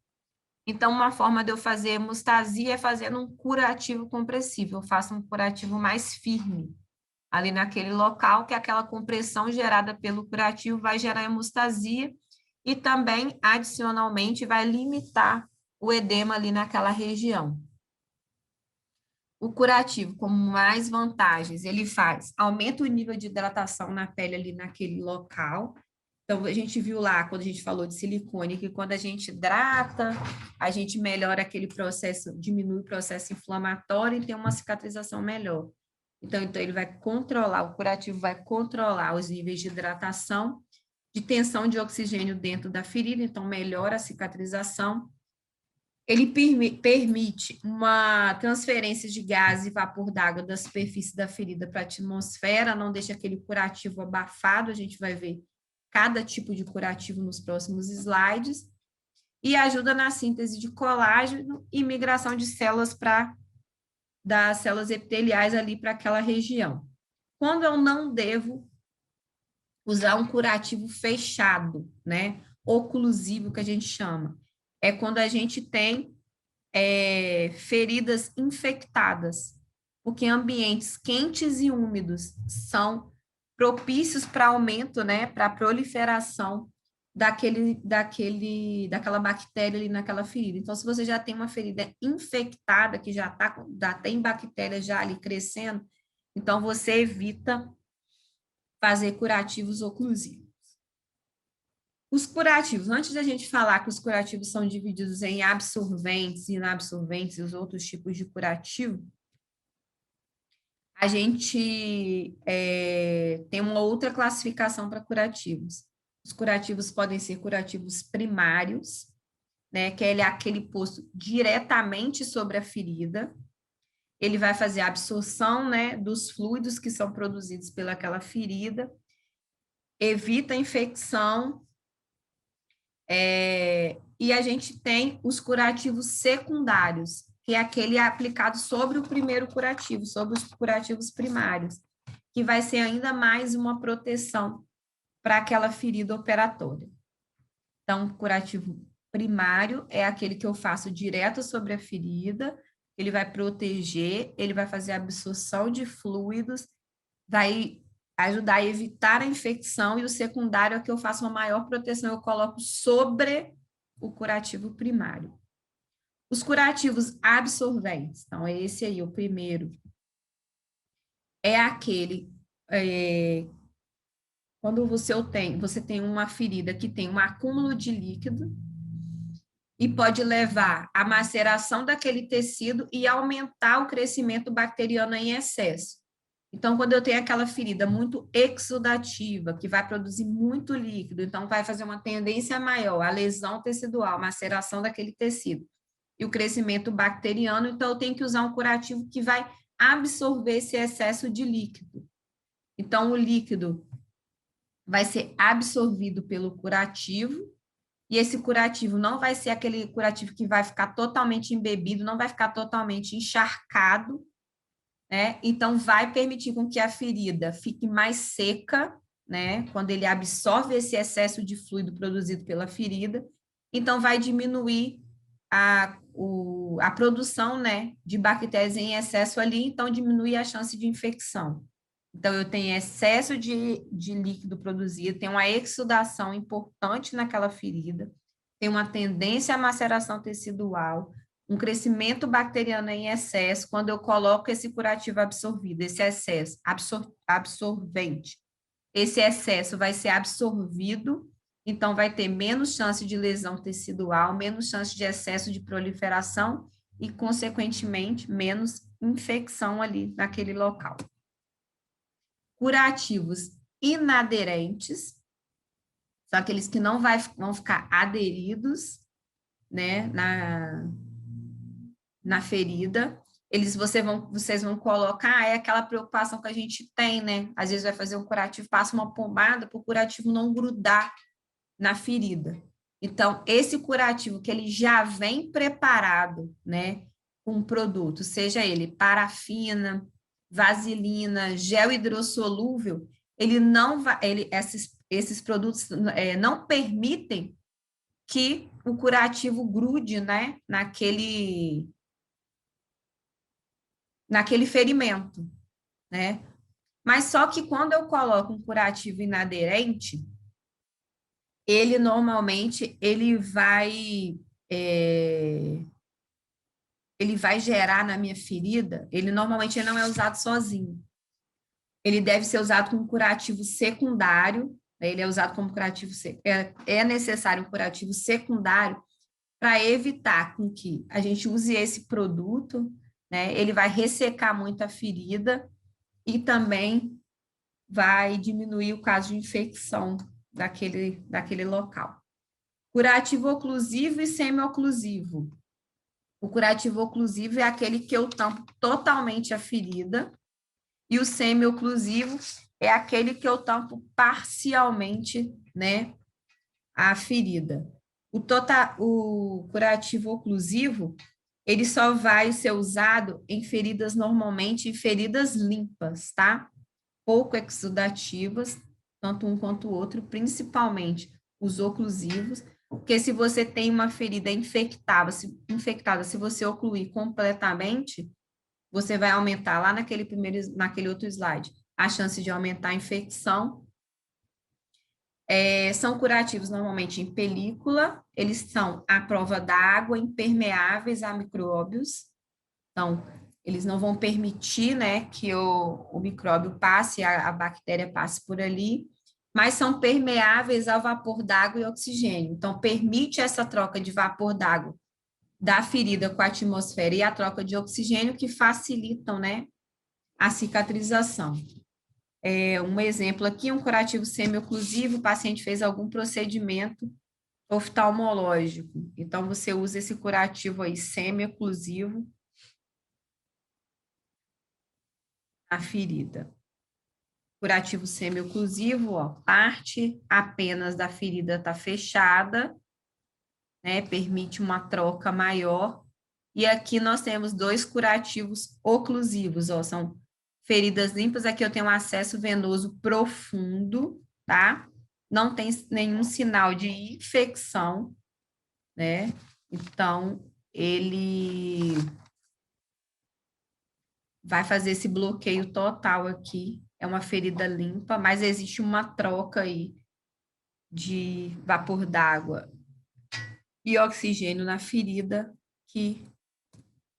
S1: Então, uma forma de eu fazer hemostasia é fazendo um curativo compressivo. Eu faço um curativo mais firme ali naquele local, que aquela compressão gerada pelo curativo vai gerar hemostasia e também, adicionalmente, vai limitar o edema ali naquela região. O curativo, como mais vantagens, ele aumenta o nível de hidratação na pele ali naquele local. Então, a gente viu lá, quando a gente falou de silicone, que quando a gente hidrata, a gente melhora aquele processo, diminui o processo inflamatório e tem uma cicatrização melhor. Então ele vai controlar, o curativo vai controlar os níveis de hidratação, de tensão de oxigênio dentro da ferida, então melhora a cicatrização. Ele permite uma transferência de gás e vapor d'água da superfície da ferida para a atmosfera, não deixa aquele curativo abafado, a gente vai ver cada tipo de curativo nos próximos slides, e ajuda na síntese de colágeno e migração de células das células epiteliais ali para aquela região. Quando eu não devo usar um curativo fechado, né, oclusivo, que a gente chama, é quando a gente tem feridas infectadas, porque ambientes quentes e úmidos são propícios para aumento, né, para proliferação daquela bactéria ali naquela ferida. Então, se você já tem uma ferida infectada, que já tem bactéria já ali crescendo, então você evita fazer curativos oclusivos. Os curativos, antes da gente falar que os curativos são divididos em absorventes e inabsorventes e os outros tipos de curativo, a gente tem uma outra classificação para curativos. Os curativos podem ser curativos primários, né, que é aquele posto diretamente sobre a ferida. Ele vai fazer a absorção, né, dos fluidos que são produzidos pelaquela ferida, evita a infecção, e a gente tem os curativos secundários, que é aquele aplicado sobre o primeiro curativo, sobre os curativos primários, que vai ser ainda mais uma proteção para aquela ferida operatória. Então, o curativo primário é aquele que eu faço direto sobre a ferida, ele vai proteger, ele vai fazer a absorção de fluidos, vai ajudar a evitar a infecção, e o secundário é que eu faço uma maior proteção, eu coloco sobre o curativo primário. Os curativos absorventes, então, é esse aí, o primeiro, é aquele... quando você tem uma ferida que tem um acúmulo de líquido e pode levar à maceração daquele tecido e aumentar o crescimento bacteriano em excesso. Então, quando eu tenho aquela ferida muito exudativa, que vai produzir muito líquido, então vai fazer uma tendência maior à lesão tecidual, maceração daquele tecido e o crescimento bacteriano, então eu tenho que usar um curativo que vai absorver esse excesso de líquido. Então, o líquido vai ser absorvido pelo curativo, e esse curativo não vai ser aquele curativo que vai ficar totalmente embebido, não vai ficar totalmente encharcado, né? Então, vai permitir com que a ferida fique mais seca, né? Quando ele absorve esse excesso de fluido produzido pela ferida, então vai diminuir a produção, né, de bactérias em excesso ali, então diminui a chance de infecção. Então, eu tenho excesso de líquido produzido, tem uma exudação importante naquela ferida, tem uma tendência à maceração tecidual, um crescimento bacteriano em excesso, quando eu coloco esse curativo absorvido, esse excesso absorvente. Esse excesso vai ser absorvido, então vai ter menos chance de lesão tecidual, menos chance de excesso de proliferação e, consequentemente, menos infecção ali naquele local. Curativos inaderentes, são aqueles que não vão ficar aderidos, né, na ferida. Vocês vão colocar, é aquela preocupação que a gente tem, né? Às vezes vai fazer um curativo, passa uma pomada para o curativo não grudar na ferida. Então, esse curativo que ele já vem preparado, né, com um produto, seja ele parafina, vaselina, gel hidrossolúvel, ele não vai, esses produtos não permitem que o curativo grude, né, naquele ferimento, né? Mas só que quando eu coloco um curativo inaderente, ele normalmente ele vai gerar na minha ferida, ele normalmente não é usado sozinho. Ele deve ser usado como curativo secundário, né? Ele é usado como curativo, é necessário um curativo secundário para evitar com que a gente use esse produto, né? Ele vai ressecar muito a ferida e também vai diminuir o caso de infecção daquele local. Curativo oclusivo e semi-oclusivo. O curativo oclusivo é aquele que eu tampo totalmente a ferida, e o semi-oclusivo é aquele que eu tampo parcialmente, né, a ferida. O curativo oclusivo, ele só vai ser usado em feridas, normalmente em feridas limpas, tá? Pouco exudativas, tanto um quanto o outro, principalmente os oclusivos, porque se você tem uma ferida infectada, se você ocluir completamente, você vai aumentar lá naquele outro slide, a chance de aumentar a infecção. São curativos normalmente em película, eles são à prova d'água, impermeáveis a micróbios, então, eles não vão permitir, né, que o micróbio passe, a bactéria passe por ali, mas são permeáveis ao vapor d'água e oxigênio. Então, permite essa troca de vapor d'água da ferida com a atmosfera e a troca de oxigênio que facilitam, né, a cicatrização. Um exemplo aqui, um curativo semi-oclusivo, o paciente fez algum procedimento oftalmológico. Então, você usa esse curativo aí semi-oclusivo na ferida. Curativo semi-oclusivo, ó, parte apenas da ferida está fechada, né, permite uma troca maior. E aqui nós temos 2 curativos oclusivos, ó, são feridas limpas. Aqui eu tenho um acesso venoso profundo, tá? Não tem nenhum sinal de infecção, né? Então, ele vai fazer esse bloqueio total aqui. É uma ferida limpa, mas existe uma troca aí de vapor d'água e oxigênio na ferida que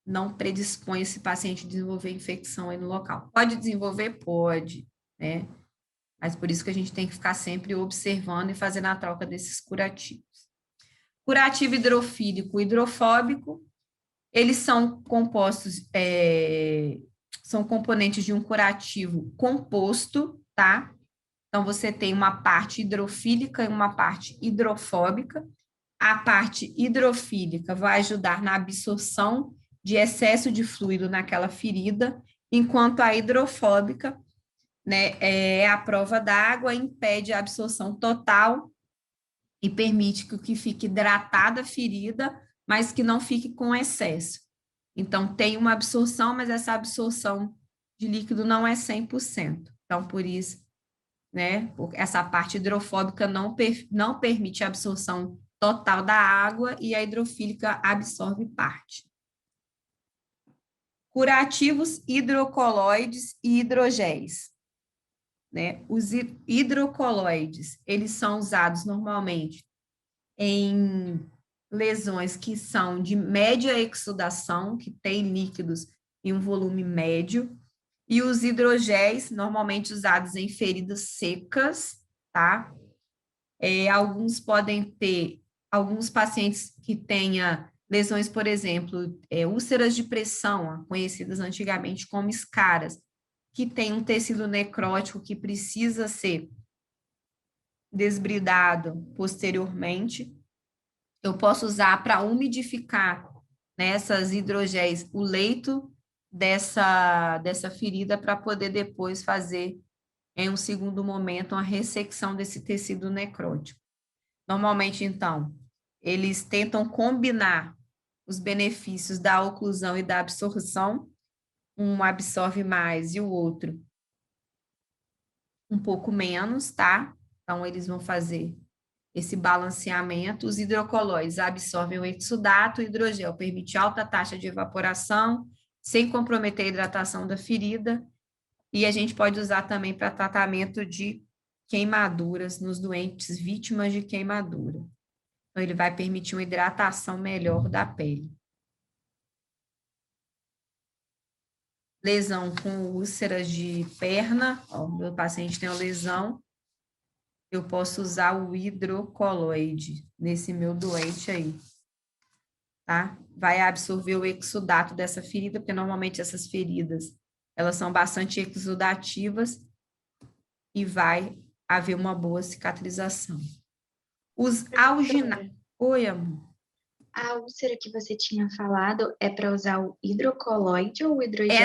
S1: não predispõe esse paciente a desenvolver infecção aí no local. Pode desenvolver? Pode, né? Mas por isso que a gente tem que ficar sempre observando e fazendo a troca desses curativos. Curativo hidrofílico e hidrofóbico, eles são compostos, são componentes de um curativo composto, tá? Então, você tem uma parte hidrofílica e uma parte hidrofóbica. A parte hidrofílica vai ajudar na absorção de excesso de fluido naquela ferida, enquanto a hidrofóbica, né, é a prova d'água, impede a absorção total e permite que fique hidratada a ferida, mas que não fique com excesso. Então, tem uma absorção, mas essa absorção de líquido não é 100%. Então, por isso, né, essa parte hidrofóbica não permite a absorção total da água e a hidrofílica absorve parte. Curativos hidrocoloides e hidrogéis, né? Os hidrocoloides, eles são usados normalmente em lesões que são de média exudação, que tem líquidos em um volume médio, e os hidrogéis, normalmente usados em feridas secas, tá? Alguns pacientes que tenha lesões, por exemplo, úlceras de pressão, conhecidas antigamente como escaras, que tem um tecido necrótico que precisa ser desbridado posteriormente. Eu posso usar para umidificar nessas hidrogéis o leito dessa ferida para poder depois fazer, em um segundo momento, uma ressecção desse tecido necrótico. Normalmente, então, eles tentam combinar os benefícios da oclusão e da absorção, um absorve mais e o outro um pouco menos, tá? Então, eles vão fazer esse balanceamento. Os hidrocolóides absorvem o exudato, o hidrogel permite alta taxa de evaporação, sem comprometer a hidratação da ferida, e a gente pode usar também para tratamento de queimaduras nos doentes vítimas de queimadura. Então, ele vai permitir uma hidratação melhor da pele. Lesão com úlceras de perna, ó, meu paciente tem uma lesão, eu posso usar o hidrocoloide nesse meu doente aí, tá? Vai absorver o exudato dessa ferida, porque normalmente essas feridas, elas são bastante exudativas e vai haver uma boa cicatrização. Os alginatos... Oi, amor.
S12: A úlcera que você tinha falado é para usar o hidrocoloide ou o hidrogel?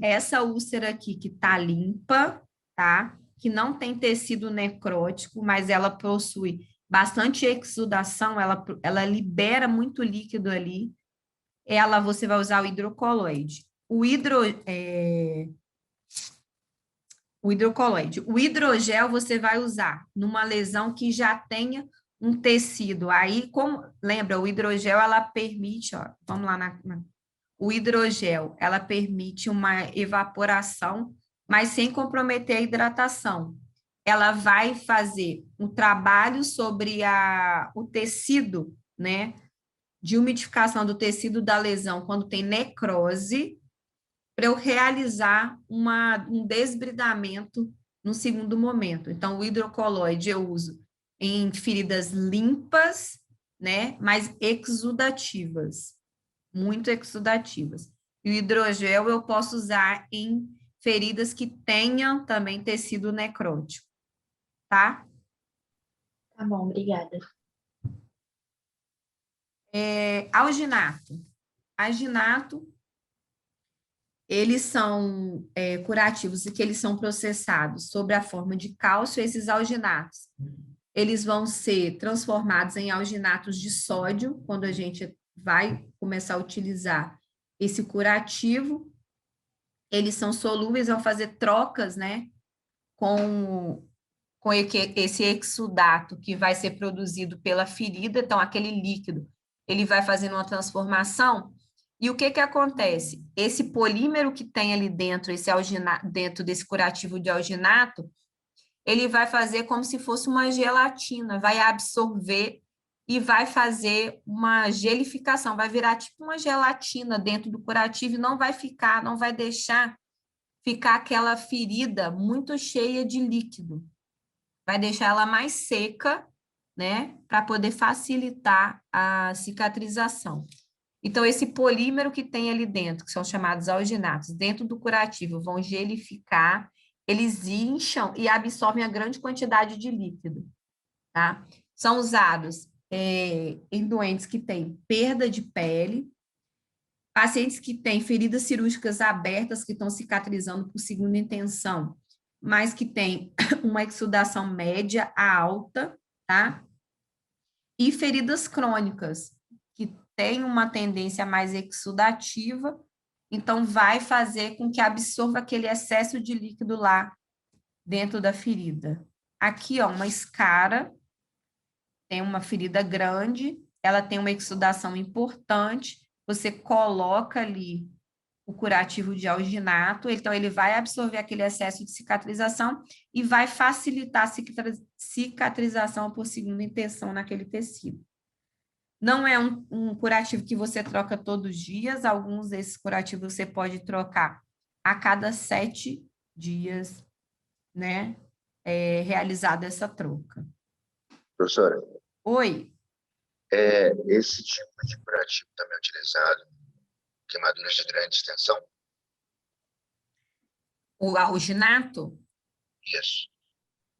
S1: Essa úlcera aqui que tá limpa, tá? Que não tem tecido necrótico, mas ela possui bastante exudação, ela libera muito líquido ali. Você vai usar o hidrocoloide. O hidrocoloide. O hidrogel você vai usar numa lesão que já tenha um tecido. Aí, lembra, o hidrogel, ela permite, ó, vamos lá o hidrogel, ela permite uma evaporação, mas sem comprometer a hidratação. Ela vai fazer um trabalho sobre o tecido, né, de umidificação do tecido da lesão quando tem necrose, para eu realizar um desbridamento no segundo momento. Então, o hidrocoloide eu uso em feridas limpas, né, mas exudativas, muito exudativas. E o hidrogel eu posso usar em feridas que tenham também tecido necrótico, tá?
S12: Tá bom, obrigada.
S1: Alginato. Alginato, eles são curativos e que eles são processados sob a forma de cálcio. Esses alginatos, eles vão ser transformados em alginatos de sódio, quando a gente vai começar a utilizar esse curativo. Eles são solúveis ao fazer trocas, né, com esse exudato que vai ser produzido pela ferida. Então, aquele líquido, ele vai fazendo uma transformação. E o que acontece? Esse polímero que tem ali dentro, dentro desse curativo de alginato, ele vai fazer como se fosse uma gelatina, vai absorver e vai fazer uma gelificação, vai virar tipo uma gelatina dentro do curativo e não vai deixar ficar aquela ferida muito cheia de líquido. Vai deixar ela mais seca, né, para poder facilitar a cicatrização. Então, esse polímero que tem ali dentro, que são chamados alginatos, dentro do curativo, vão gelificar, eles incham e absorvem a grande quantidade de líquido, tá? São usados em doentes que têm perda de pele, pacientes que têm feridas cirúrgicas abertas, que estão cicatrizando por segunda intenção, mas que têm uma exudação média a alta, tá? E feridas crônicas, que têm uma tendência mais exudativa, então vai fazer com que absorva aquele excesso de líquido lá dentro da ferida. Aqui, ó, uma escara, tem uma ferida grande, ela tem uma exudação importante, você coloca ali o curativo de alginato, então ele vai absorver aquele excesso de cicatrização e vai facilitar a cicatrização por segunda intenção naquele tecido. Não é um curativo que você troca todos os dias, alguns desses curativos você pode trocar a cada 7 dias, né, realizada essa troca.
S6: Professora?
S1: Oi?
S6: Esse tipo de curativo também é utilizado em queimaduras de grande extensão?
S1: O alginato?
S6: Isso.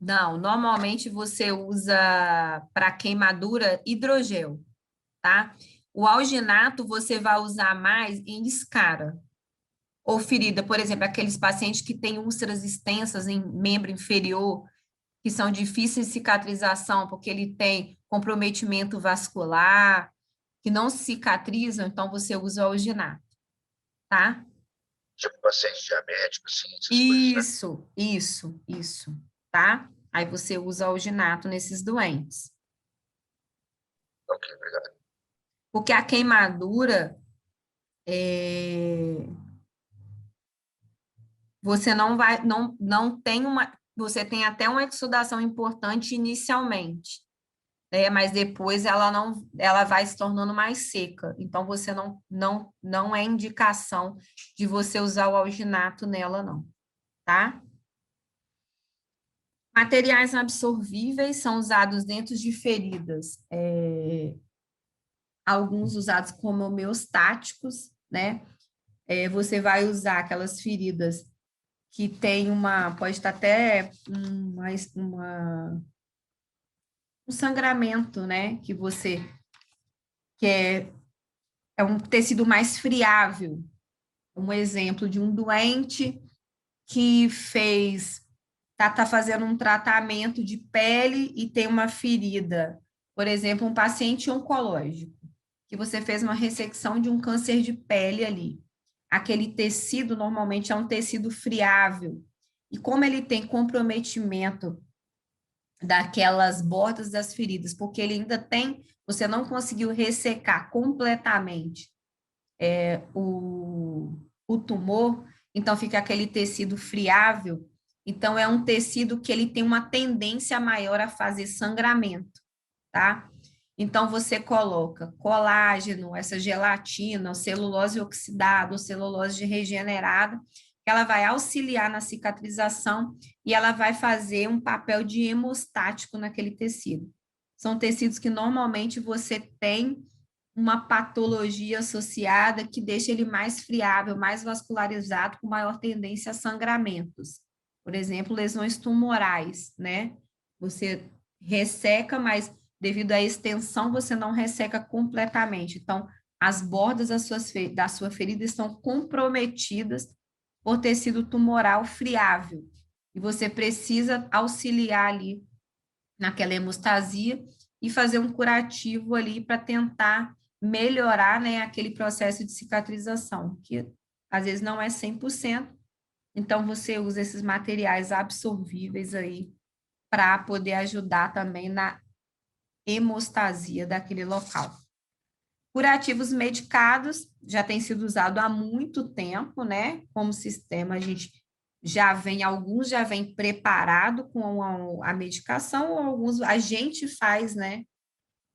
S1: Não, normalmente você usa para queimadura hidrogel, tá? O alginato você vai usar mais em escara ou ferida, por exemplo, aqueles pacientes que têm úlceras extensas em membro inferior, que são difíceis de cicatrização, porque ele tem comprometimento vascular, que não cicatrizam, então você usa o alginato, tá?
S6: Tipo paciente diabético, assim, essas
S1: Isso, tá? Aí você usa alginato nesses doentes.
S6: Ok, obrigado.
S1: Porque a queimadura, você não tem você tem até uma exsudação importante inicialmente, né? Mas depois ela vai se tornando mais seca. Então, você não é indicação de você usar o alginato nela, não, tá? Materiais absorvíveis são usados dentro de feridas, alguns usados como homeostáticos, né? Você vai usar aquelas feridas que tem pode estar até um sangramento, né? Que é um tecido mais friável. Um exemplo de um doente que tá fazendo um tratamento de pele e tem uma ferida. Por exemplo, um paciente oncológico, que você fez uma ressecção de um câncer de pele ali. Aquele tecido normalmente é um tecido friável. E como ele tem comprometimento daquelas bordas das feridas, porque ele ainda você não conseguiu ressecar completamente o tumor, então fica aquele tecido friável. Então, é um tecido que ele tem uma tendência maior a fazer sangramento, tá? Então, você coloca colágeno, essa gelatina, celulose oxidada, ou celulose regenerada, que ela vai auxiliar na cicatrização e ela vai fazer um papel de hemostático naquele tecido. São tecidos que normalmente você tem uma patologia associada que deixa ele mais friável, mais vascularizado, com maior tendência a sangramentos. Por exemplo, lesões tumorais, né? Você resseca, mas devido à extensão, você não resseca completamente. Então, as bordas da sua ferida estão comprometidas por tecido tumoral friável. E você precisa auxiliar ali naquela hemostasia e fazer um curativo ali para tentar melhorar, né, aquele processo de cicatrização, que às vezes não é 100%. Então, você usa esses materiais absorvíveis aí para poder ajudar também na hemostasia daquele local. Curativos medicados já tem sido usado há muito tempo, né? Como sistema, alguns já vem preparado com a medicação, ou alguns a gente faz, né?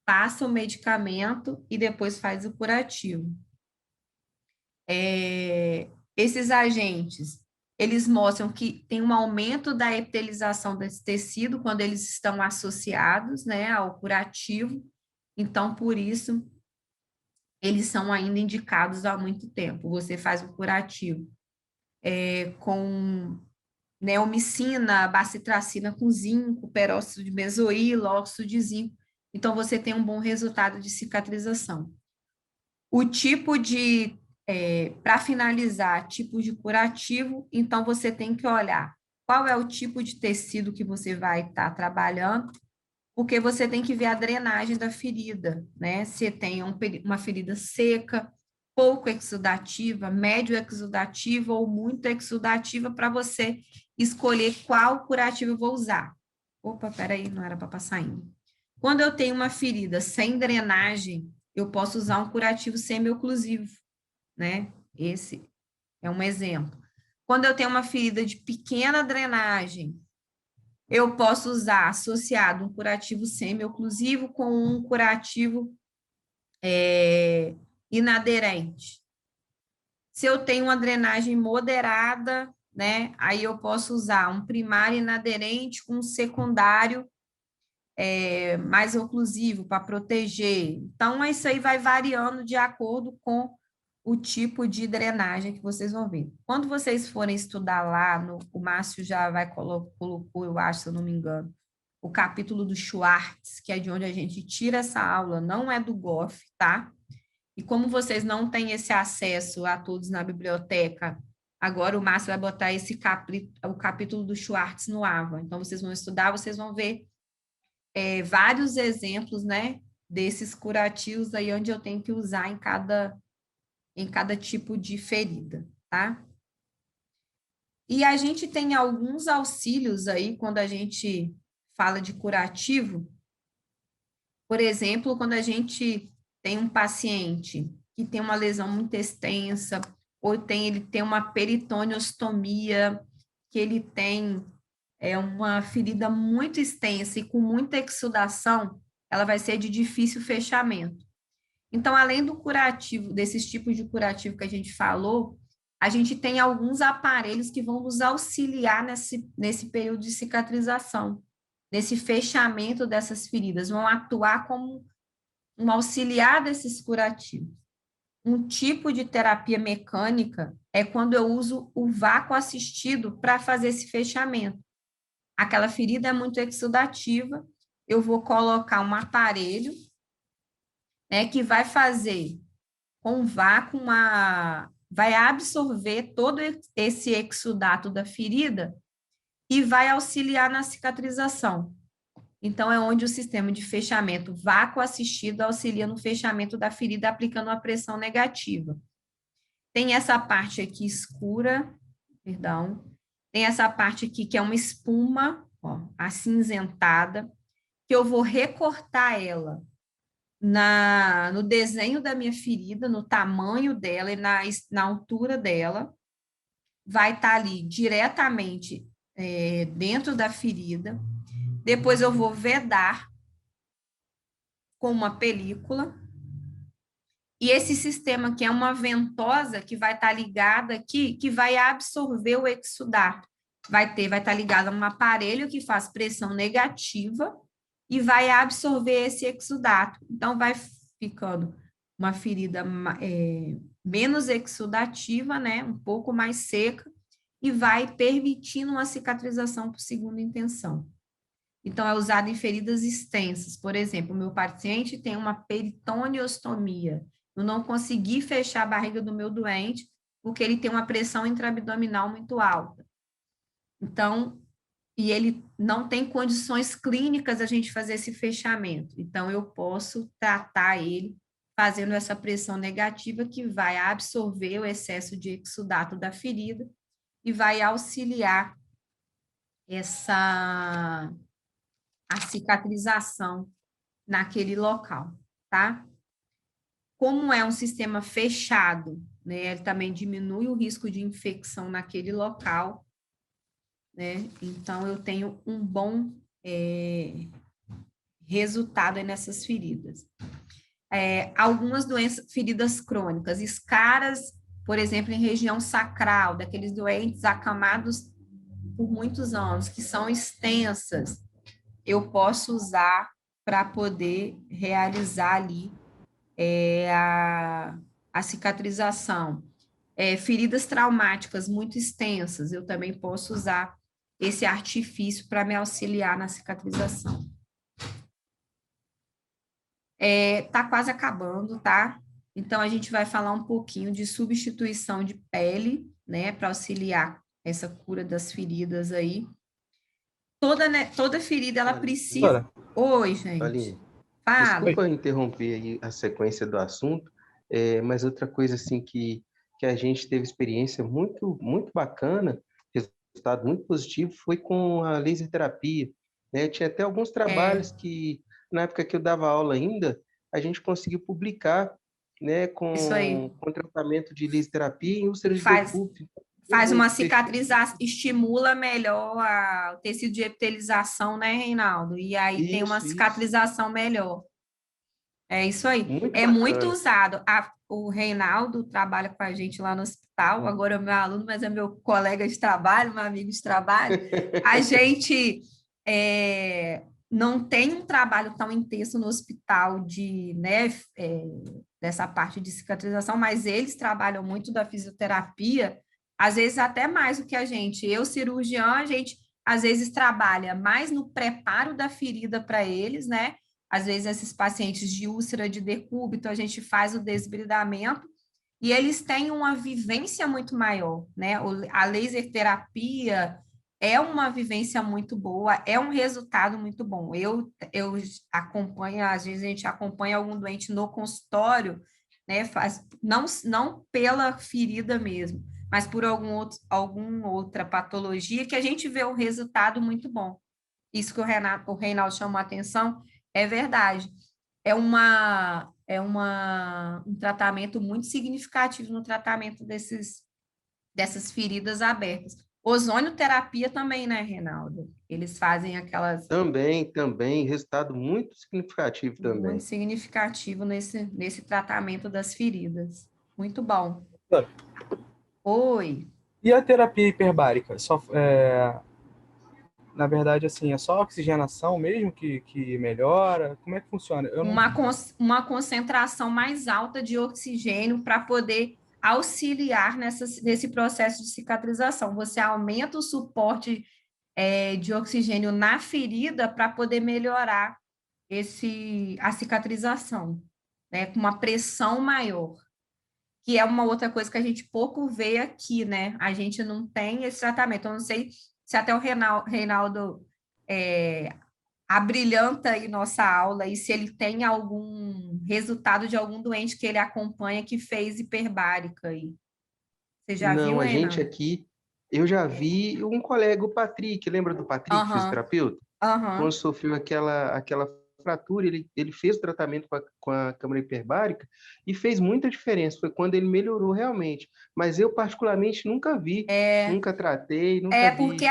S1: Passa o medicamento e depois faz o curativo. Esses agentes, eles mostram que tem um aumento da epitelização desse tecido quando eles estão associados, né, ao curativo. Então, por isso, eles são ainda indicados há muito tempo. Você faz o curativo com neomicina, bacitracina com zinco, peróxido de benzoílo, óxido de zinco. Então, você tem um bom resultado de cicatrização. O tipo para finalizar, tipo de curativo, então você tem que olhar qual é o tipo de tecido que você vai estar trabalhando, porque você tem que ver a drenagem da ferida, né? Se tem uma ferida seca, pouco exudativa, médio exudativa ou muito exudativa, para você escolher qual curativo eu vou usar. Opa, peraí, não era para passar ainda. Quando eu tenho uma ferida sem drenagem, eu posso usar um curativo semi-oclusivo, né? Esse é um exemplo. Quando eu tenho uma ferida de pequena drenagem, eu posso usar associado um curativo semi-oclusivo com um curativo inaderente. Se eu tenho uma drenagem moderada, né, aí eu posso usar um primário inaderente com um secundário mais oclusivo para proteger. Então, isso aí vai variando de acordo com o tipo de drenagem que vocês vão ver. Quando vocês forem estudar lá, o Márcio já colocou, eu acho, se eu não me engano, o capítulo do Schwartz, que é de onde a gente tira essa aula, não é do Goff, tá? E como vocês não têm esse acesso a todos na biblioteca, agora o Márcio vai botar o capítulo do Schwartz no AVA. Então, vocês vão estudar, vocês vão ver vários exemplos, né, desses curativos aí, onde eu tenho que usar em cada tipo de ferida, tá? E a gente tem alguns auxílios aí, quando a gente fala de curativo. Por exemplo, quando a gente tem um paciente que tem uma lesão muito extensa, ou ele tem uma peritoniostomia, que ele tem uma ferida muito extensa e com muita exsudação, ela vai ser de difícil fechamento. Então, além do curativo, desses tipos de curativo que a gente falou, a gente tem alguns aparelhos que vão nos auxiliar nesse período de cicatrização, nesse fechamento dessas feridas, vão atuar como um auxiliar desses curativos. Um tipo de terapia mecânica é quando eu uso o vácuo assistido para fazer esse fechamento. Aquela ferida é muito exudativa, eu vou colocar um aparelho, né, que vai fazer com vácuo vai absorver todo esse exudato da ferida e vai auxiliar na cicatrização. Então, é onde o sistema de fechamento vácuo assistido auxilia no fechamento da ferida, aplicando uma pressão negativa. Tem essa parte aqui escura, perdão, tem essa parte aqui que é uma espuma, ó, acinzentada, que eu vou recortar ela no desenho da minha ferida, no tamanho dela e na altura dela. Vai estar ali diretamente dentro da ferida. Depois eu vou vedar com uma película. E esse sistema que é uma ventosa que vai estar ligada aqui, que vai absorver o exudato. Vai estar ligado a um aparelho que faz pressão negativa e vai absorver esse exudato. Então, vai ficando uma ferida menos exudativa, né? Um pouco mais seca, e vai permitindo uma cicatrização por segunda intenção. Então, é usado em feridas extensas. Por exemplo, o meu paciente tem uma peritoniostomia. Eu não consegui fechar a barriga do meu doente porque ele tem uma pressão intraabdominal muito alta. Então, e ele não tem condições clínicas a gente fazer esse fechamento. Então, eu posso tratar ele fazendo essa pressão negativa que vai absorver o excesso de exudato da ferida e vai auxiliar a cicatrização naquele local, tá? Como é um sistema fechado, né, ele também diminui o risco de infecção naquele local, né? Então, eu tenho um bom resultado aí nessas feridas. Algumas feridas crônicas, escaras, por exemplo, em região sacral, daqueles doentes acamados por muitos anos, que são extensas, eu posso usar para poder realizar ali a cicatrização. Feridas traumáticas muito extensas, eu também posso usar esse artifício para me auxiliar na cicatrização. Tá quase acabando, tá? Então, a gente vai falar um pouquinho de substituição de pele, né, para auxiliar essa cura das feridas aí. Toda ferida, ela precisa... Oi, gente.
S13: Aline,
S1: fala.
S13: Desculpa interromper aí a sequência do assunto, mas outra coisa assim que a gente teve experiência muito, muito bacana, resultado muito positivo, foi com a laser terapia, né? Tinha até alguns trabalhos que, na época que eu dava aula ainda, a gente conseguiu publicar, né, com tratamento de laser terapia em úlceras de decúbito.
S1: Faz uma cicatrização, estimula melhor o tecido de epitelização, né, Reinaldo? E aí tem uma cicatrização melhor. É isso aí. Muito usado. O Reinaldo trabalha com a gente lá no hospital, agora é meu aluno, mas é meu colega de trabalho, meu amigo de trabalho. A gente não tem um trabalho tão intenso no hospital dessa parte de cicatrização, mas eles trabalham muito da fisioterapia, às vezes até mais do que a gente. Eu, cirurgiã, a gente às vezes trabalha mais no preparo da ferida para eles, né? Às vezes esses pacientes de úlcera de decúbito, a gente faz o desbridamento e eles têm uma vivência muito maior, né? A laser terapia é uma vivência muito boa, é um resultado muito bom. Eu acompanho, às vezes a gente acompanha algum doente no consultório, né? Não pela ferida mesmo, mas por alguma outra patologia que a gente vê um resultado muito bom. Isso que o Reinaldo chamou a atenção é verdade. um tratamento muito significativo no tratamento dessas feridas abertas. Ozonioterapia também, né, Reinaldo? Eles fazem aquelas...
S13: Também, resultado muito significativo também.
S1: Muito significativo nesse tratamento das feridas. Muito bom. Oi.
S14: E a terapia hiperbárica? Na verdade, assim, é só oxigenação mesmo que melhora? Como é que funciona?
S1: Uma concentração mais alta de oxigênio para poder auxiliar nesse processo de cicatrização. Você aumenta o suporte de oxigênio na ferida para poder melhorar a cicatrização, né? Com uma pressão maior, que é uma outra coisa que a gente pouco vê aqui, né? A gente não tem esse tratamento. Eu não sei se até o Reinaldo abrilhanta aí nossa aula e se ele tem algum resultado de algum doente que ele acompanha que fez hiperbárica aí. Você já viu,
S13: Não, a
S1: Reinaldo?
S13: gente aqui, eu já vi um colega, o Patrick, lembra do Patrick, fisioterapeuta? Quando sofreu aquela fratura, ele fez o tratamento com a câmara hiperbárica e fez muita diferença, foi quando ele melhorou realmente. Mas eu, particularmente, nunca vi, nunca tratei, nunca vi.
S1: Porque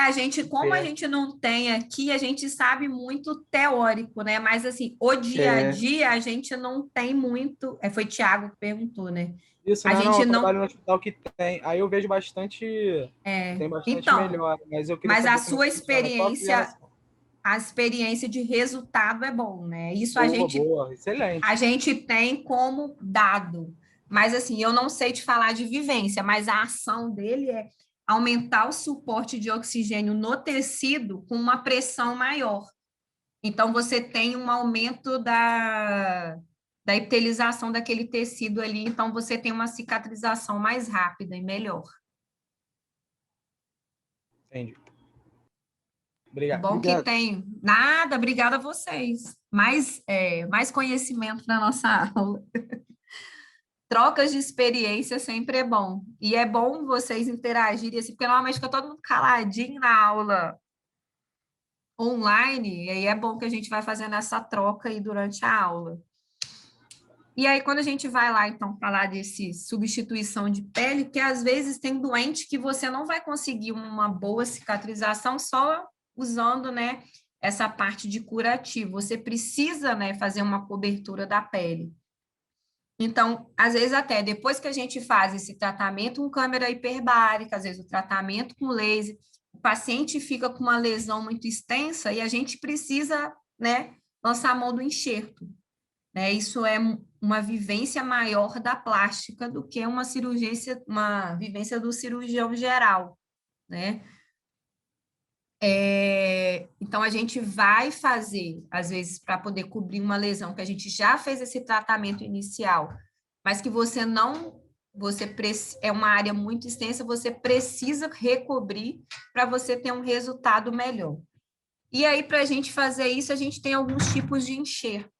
S1: como a gente não tem aqui, a gente sabe muito teórico, né? Mas, assim, o dia a dia, a gente não tem muito... Foi Thiago que perguntou, né?
S14: Isso, eu trabalho no hospital que tem. Aí eu vejo bastante... Tem bastante melhora, mas eu queria
S1: saber
S14: a
S1: sua experiência... A experiência de resultado é bom, né? Isso
S14: boa, excelente.
S1: A gente tem como dado. Mas, assim, eu não sei te falar de vivência, mas a ação dele é aumentar o suporte de oxigênio no tecido com uma pressão maior. Então, você tem um aumento da epitelização daquele tecido ali, então você tem uma cicatrização mais rápida e melhor.
S14: Entendi. Obrigado.
S1: Bom que tem. Nada, obrigada a vocês. Mais conhecimento na nossa aula. Trocas de experiência sempre é bom. E é bom vocês interagirem assim, porque normalmente fica todo mundo caladinho na aula online, e aí é bom que a gente vai fazendo essa troca aí durante a aula. E aí, quando a gente vai lá, então, falar desse substituição de pele, que às vezes tem doente que você não vai conseguir uma boa cicatrização só usando, né, essa parte de curativo. Você precisa, né, fazer uma cobertura da pele. Então, às vezes até depois que a gente faz esse tratamento com câmara hiperbárica, às vezes o tratamento com laser, o paciente fica com uma lesão muito extensa e a gente precisa, né, lançar a mão do enxerto. Né? Isso é uma vivência maior da plástica do que uma vivência do cirurgião geral, né? Então, a gente vai fazer, às vezes, para poder cobrir uma lesão, que a gente já fez esse tratamento inicial, mas que é uma área muito extensa, você precisa recobrir para você ter um resultado melhor. E aí, para a gente fazer isso, a gente tem alguns tipos de enxerto.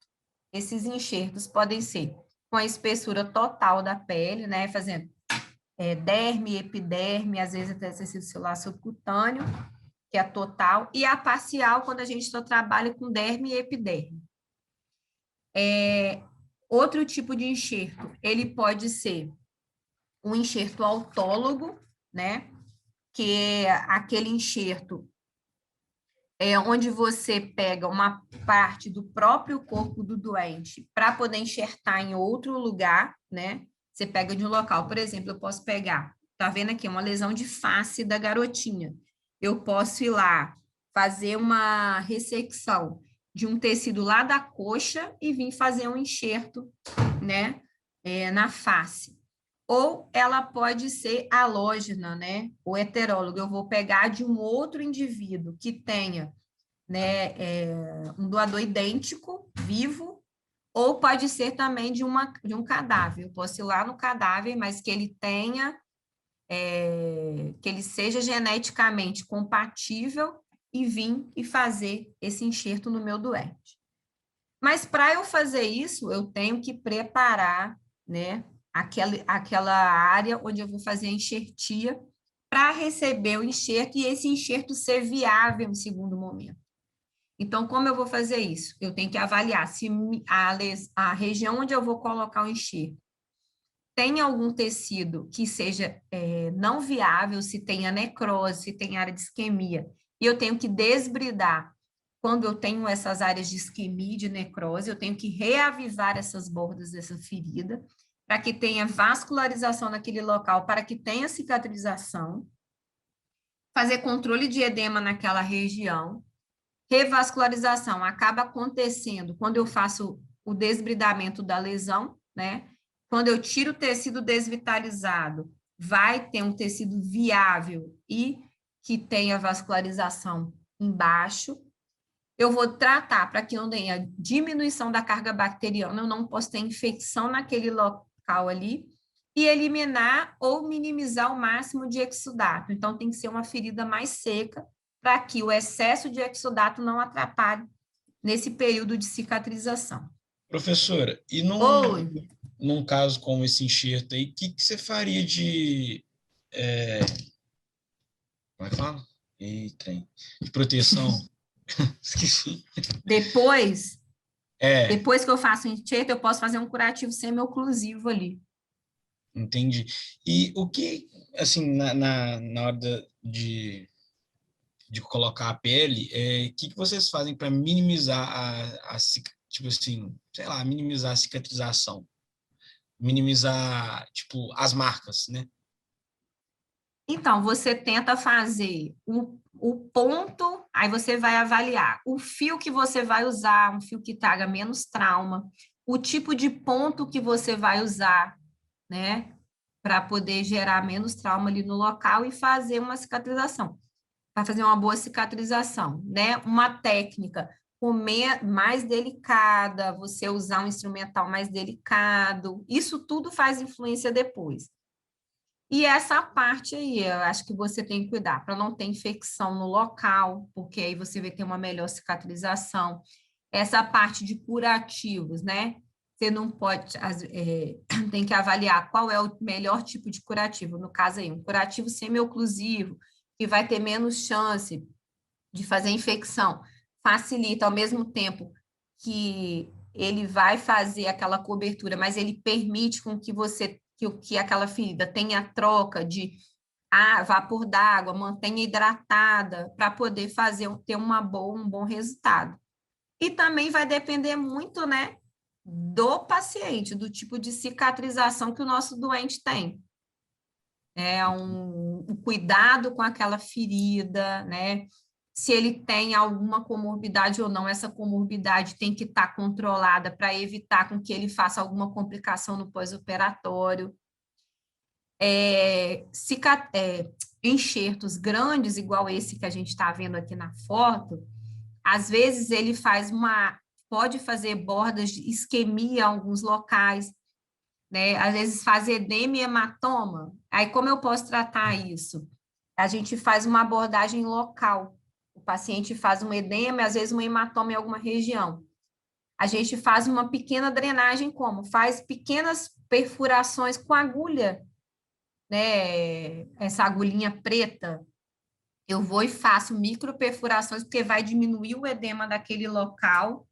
S1: Esses enxertos podem ser com a espessura total da pele, né? Fazendo derme, epiderme, às vezes até tecido celular subcutâneo, que é a total, e a parcial, quando a gente só trabalha com derme e epiderme. Outro tipo de enxerto, ele pode ser um enxerto autólogo, né? Que é aquele enxerto onde você pega uma parte do próprio corpo do doente para poder enxertar em outro lugar, né? Você pega de um local, por exemplo, eu posso pegar, tá vendo aqui, uma lesão de face da garotinha. Eu posso ir lá, fazer uma ressecção de um tecido lá da coxa e vir fazer um enxerto, né, na face. Ou ela pode ser halógena, né, ou heteróloga. Eu vou pegar de um outro indivíduo que tenha, né, um doador idêntico, vivo, ou pode ser também de um cadáver. Eu posso ir lá no cadáver, mas que ele tenha... que ele seja geneticamente compatível e vir e fazer esse enxerto no meu doente. Mas para eu fazer isso, eu tenho que preparar, né, aquela área onde eu vou fazer a enxertia para receber o enxerto e esse enxerto ser viável em segundo momento. Então, como eu vou fazer isso? Eu tenho que avaliar se a região onde eu vou colocar o enxerto tem algum tecido que seja não viável, se tenha necrose, se tem área de isquemia, e eu tenho que desbridar. Quando eu tenho essas áreas de isquemia e de necrose, eu tenho que reavivar essas bordas dessa ferida, para que tenha vascularização naquele local, para que tenha cicatrização, fazer controle de edema naquela região. Revascularização acaba acontecendo quando eu faço o desbridamento da lesão, né? Quando eu tiro o tecido desvitalizado, vai ter um tecido viável e que tenha vascularização embaixo. Eu vou tratar para que não tenha diminuição da carga bacteriana, eu não posso ter infecção naquele local ali, e eliminar ou minimizar o máximo de exudato. Então, tem que ser uma ferida mais seca, para que o excesso de exudato não atrapalhe nesse período de cicatrização.
S5: Professora, e num caso como esse enxerto aí, o que você faria de... como é que fala? Eita, de proteção. Esqueci.
S1: Depois que eu faço o enxerto, eu posso fazer um curativo semi-oclusivo ali.
S5: Entendi. E o que, assim, na hora de colocar a pele, o que vocês fazem para minimizar tipo assim, sei lá, minimizar a cicatrização? Minimizar, tipo, as marcas, né?
S1: Então, você tenta fazer o ponto, aí você vai avaliar o fio que você vai usar, um fio que traga menos trauma, o tipo de ponto que você vai usar, né? Para poder gerar menos trauma ali no local e fazer uma cicatrização. Para fazer uma boa cicatrização, né? Uma técnica mais delicada, você usar um instrumental mais delicado, isso tudo faz influência depois. E essa parte aí, eu acho que você tem que cuidar para não ter infecção no local, porque aí você vai ter uma melhor cicatrização. Essa parte de curativos, né? Você não pode, tem que avaliar qual é o melhor tipo de curativo. No caso aí, um curativo semi-oclusivo, que vai ter menos chance de fazer infecção, facilita ao mesmo tempo que ele vai fazer aquela cobertura, mas ele permite com que que aquela ferida tenha troca de vapor d'água, mantenha hidratada, para poder ter um bom resultado. E também vai depender muito, né, do paciente, do tipo de cicatrização que o nosso doente tem. Um cuidado com aquela ferida, né? Se ele tem alguma comorbidade ou não, essa comorbidade tem que estar controlada para evitar com que ele faça alguma complicação no pós-operatório. Enxertos grandes, igual esse que a gente está vendo aqui na foto, às vezes ele pode fazer bordas de isquemia em alguns locais, né? Às vezes faz edema e hematoma. Aí, como eu posso tratar isso? A gente faz uma abordagem local. O paciente faz um edema e, às vezes, um hematoma em alguma região. A gente faz uma pequena drenagem, como? Faz pequenas perfurações com agulha, né? Essa agulhinha preta. Eu vou e faço microperfurações, porque vai diminuir o edema daquele local.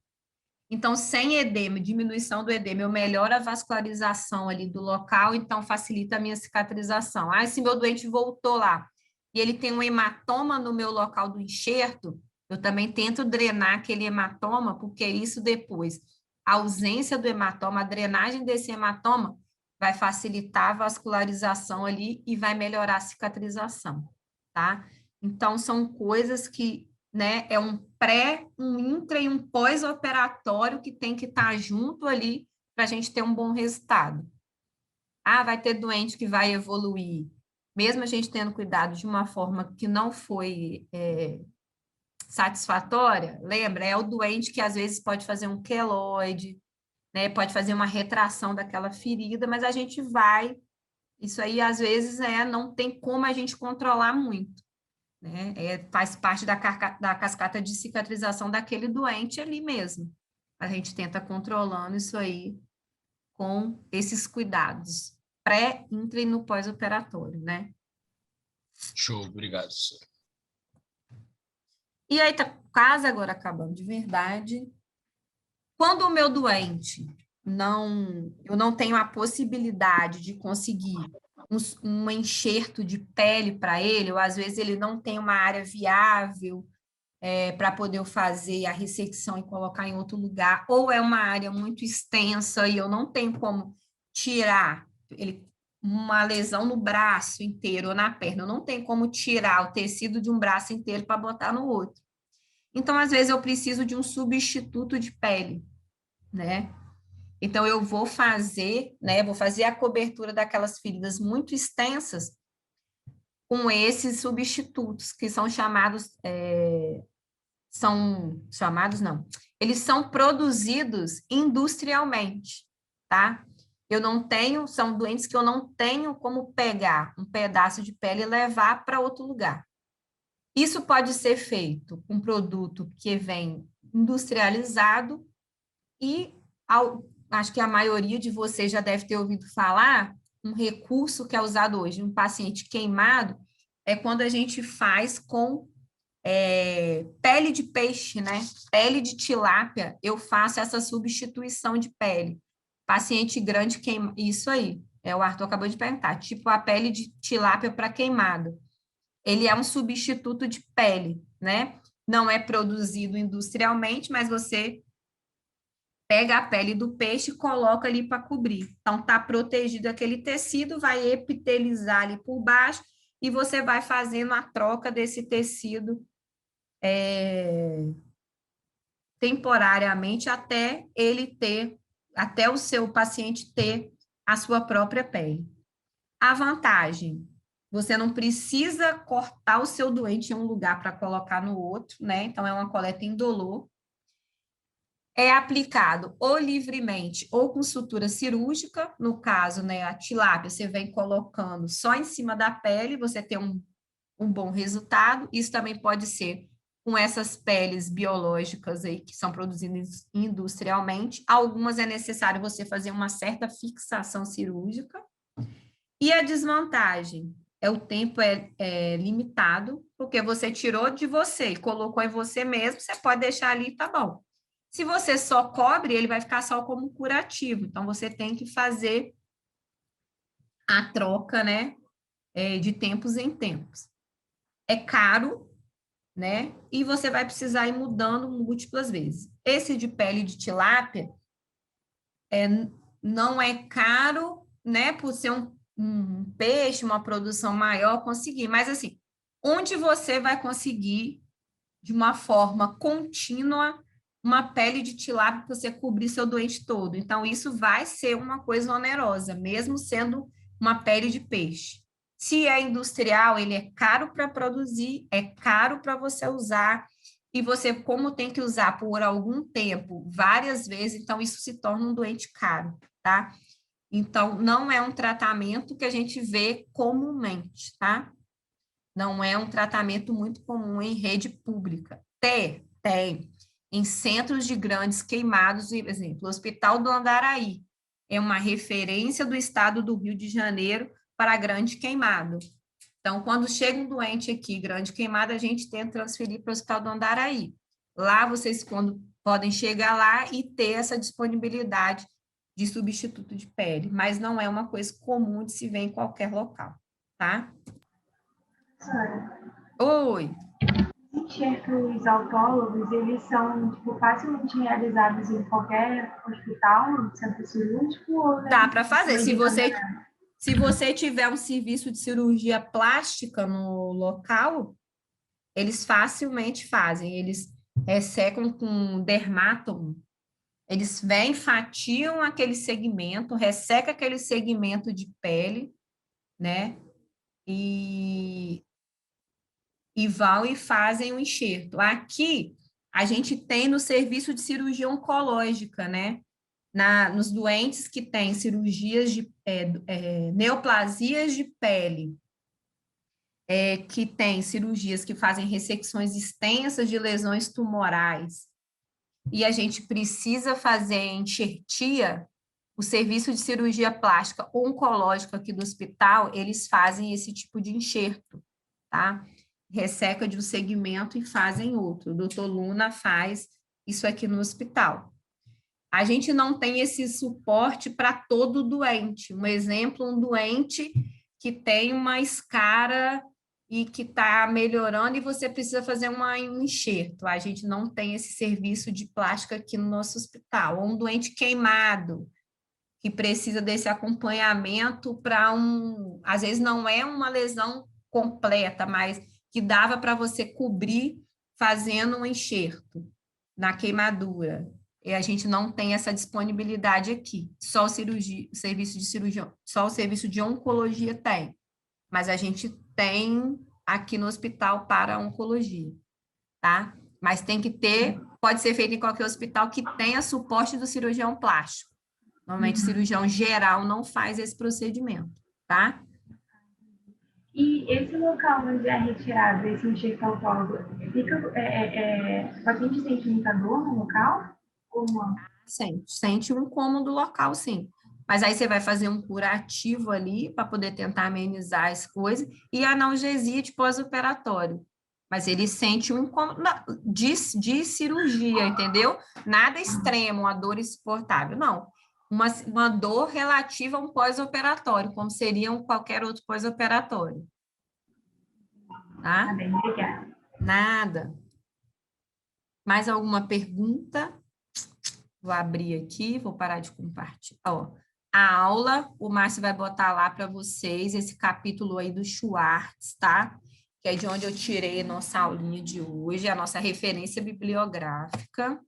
S1: Então, sem edema, diminuição do edema, eu melhoro a vascularização ali do local, então facilita a minha cicatrização. Se meu doente voltou lá e ele tem um hematoma no meu local do enxerto, eu também tento drenar aquele hematoma, porque isso depois, a ausência do hematoma, a drenagem desse hematoma, vai facilitar a vascularização ali e vai melhorar a cicatrização, tá? Então, são coisas que, né, é um pré, um intra e um pós-operatório que tem que estar junto ali para a gente ter um bom resultado. Vai ter doente que vai evoluir, mesmo a gente tendo cuidado de uma forma que não foi satisfatória, lembra? É o doente que às vezes pode fazer um queloide, né, pode fazer uma retração daquela ferida, mas a gente isso aí às vezes não tem como a gente controlar muito. Né? Faz parte da cascata de cicatrização daquele doente ali mesmo. A gente tenta controlando isso aí com esses cuidados pré, intra e no pós-operatório, né?
S5: Show, obrigado, senhor.
S1: E aí tá quase agora acabando de verdade. Quando o meu doente eu não tenho a possibilidade de conseguir um enxerto de pele para ele, ou às vezes ele não tem uma área viável para poder fazer a ressecção e colocar em outro lugar, ou é uma área muito extensa e eu não tenho como tirar uma lesão no braço inteiro ou na perna, eu não tenho como tirar o tecido de um braço inteiro para botar no outro. Então, às vezes, eu preciso de um substituto de pele, né? Então, eu vou fazer, né? Vou fazer a cobertura daquelas feridas muito extensas com esses substitutos, que são chamados, não. Eles são produzidos industrialmente, tá? São doentes que eu não tenho como pegar um pedaço de pele e levar para outro lugar. Isso pode ser feito com produto que vem industrializado e acho que a maioria de vocês já deve ter ouvido falar, um recurso que é usado hoje, um paciente queimado, é quando a gente faz com pele de peixe, né? Pele de tilápia, eu faço essa substituição de pele. Paciente grande queima, isso aí, o Arthur acabou de perguntar, tipo a pele de tilápia para queimado. Ele é um substituto de pele, né? Não é produzido industrialmente, mas você pega a pele do peixe e coloca ali para cobrir. Então, está protegido aquele tecido, vai epitelizar ali por baixo e você vai fazendo a troca desse tecido temporariamente até o seu paciente ter a sua própria pele. A vantagem, você não precisa cortar o seu doente em um lugar para colocar no outro, né? Então, é uma coleta indolor. É aplicado ou livremente ou com sutura cirúrgica, no caso, né, a tilápia, você vem colocando só em cima da pele, você tem um bom resultado. Isso também pode ser com essas peles biológicas aí que são produzidas industrialmente. Algumas é necessário você fazer uma certa fixação cirúrgica. E a desvantagem o tempo é limitado, porque você tirou de você e colocou em você mesmo, você pode deixar ali, tá bom. Se você só cobre, ele vai ficar só como curativo. Então, você tem que fazer a troca, né, de tempos em tempos. É caro, né, e você vai precisar ir mudando múltiplas vezes. Esse de pele de tilápia não é caro, né, por ser um peixe, uma produção maior, conseguir. Mas, assim, onde você vai conseguir, de uma forma contínua, uma pele de tilápia para você cobrir seu doente todo? Então, isso vai ser uma coisa onerosa, mesmo sendo uma pele de peixe. Se é industrial, ele é caro para produzir, é caro para você usar, e você, como tem que usar por algum tempo, várias vezes, então isso se torna um doente caro, tá? Então, não é um tratamento que a gente vê comumente, tá? Não é um tratamento muito comum em rede pública. Tem. Em centros de grandes queimados, por exemplo, o Hospital do Andaraí é uma referência do estado do Rio de Janeiro para grande queimado. Então, quando chega um doente aqui, grande queimado, a gente tenta transferir para o Hospital do Andaraí. Lá, vocês podem chegar lá e ter essa disponibilidade de substituto de pele, mas não é uma coisa comum de se ver em qualquer local, tá? Oi.
S11: Os enxertos autólogos, eles são facilmente realizados em qualquer hospital, centro cirúrgico? Ou
S1: dá para fazer. Se você tiver um serviço de cirurgia plástica no local, eles facilmente fazem. Eles ressecam com dermátomo. Eles vêm, fatiam aquele segmento, resseca aquele segmento de pele, né? E vão e fazem o enxerto. Aqui, a gente tem no serviço de cirurgia oncológica, né? Nos doentes que têm cirurgias de neoplasias de pele, que tem cirurgias que fazem ressecções extensas de lesões tumorais, e a gente precisa fazer enxertia, o serviço de cirurgia plástica oncológica aqui do hospital, eles fazem esse tipo de enxerto, tá? resseca de um segmento e fazem outro. O doutor Luna faz isso aqui no hospital. A gente não tem esse suporte para todo doente. Um exemplo, um doente que tem uma escara e que está melhorando e você precisa fazer um enxerto. A gente não tem esse serviço de plástica aqui no nosso hospital. Ou um doente queimado, que precisa desse acompanhamento para às vezes não é uma lesão completa, mas que dava para você cobrir fazendo um enxerto na queimadura. E a gente não tem essa disponibilidade aqui. Só o serviço de cirurgião, só o serviço de oncologia tem. Mas a gente tem aqui no hospital para oncologia, tá? Mas tem que ter, pode ser feito em qualquer hospital que tenha suporte do cirurgião plástico. Normalmente, o cirurgião geral não faz esse procedimento, tá?
S11: E esse local onde é retirado esse enxerto autólogo, o paciente sente muita dor no local? Ou não?
S1: Sente um incômodo local, sim. Mas aí você vai fazer um curativo ali para poder tentar amenizar as coisas e analgesia de pós-operatório. Mas ele sente um incômodo de cirurgia, entendeu? Nada extremo, uma dor insuportável, não. Uma dor relativa a um pós-operatório, como seria qualquer outro pós-operatório. Tá?
S11: Tá bem, obrigada.
S1: Nada. Mais alguma pergunta? Vou abrir aqui, vou parar de compartilhar. Ó, a aula, o Márcio vai botar lá para vocês esse capítulo aí do Schwartz, tá? Que é de onde eu tirei a nossa aulinha de hoje, a nossa referência bibliográfica.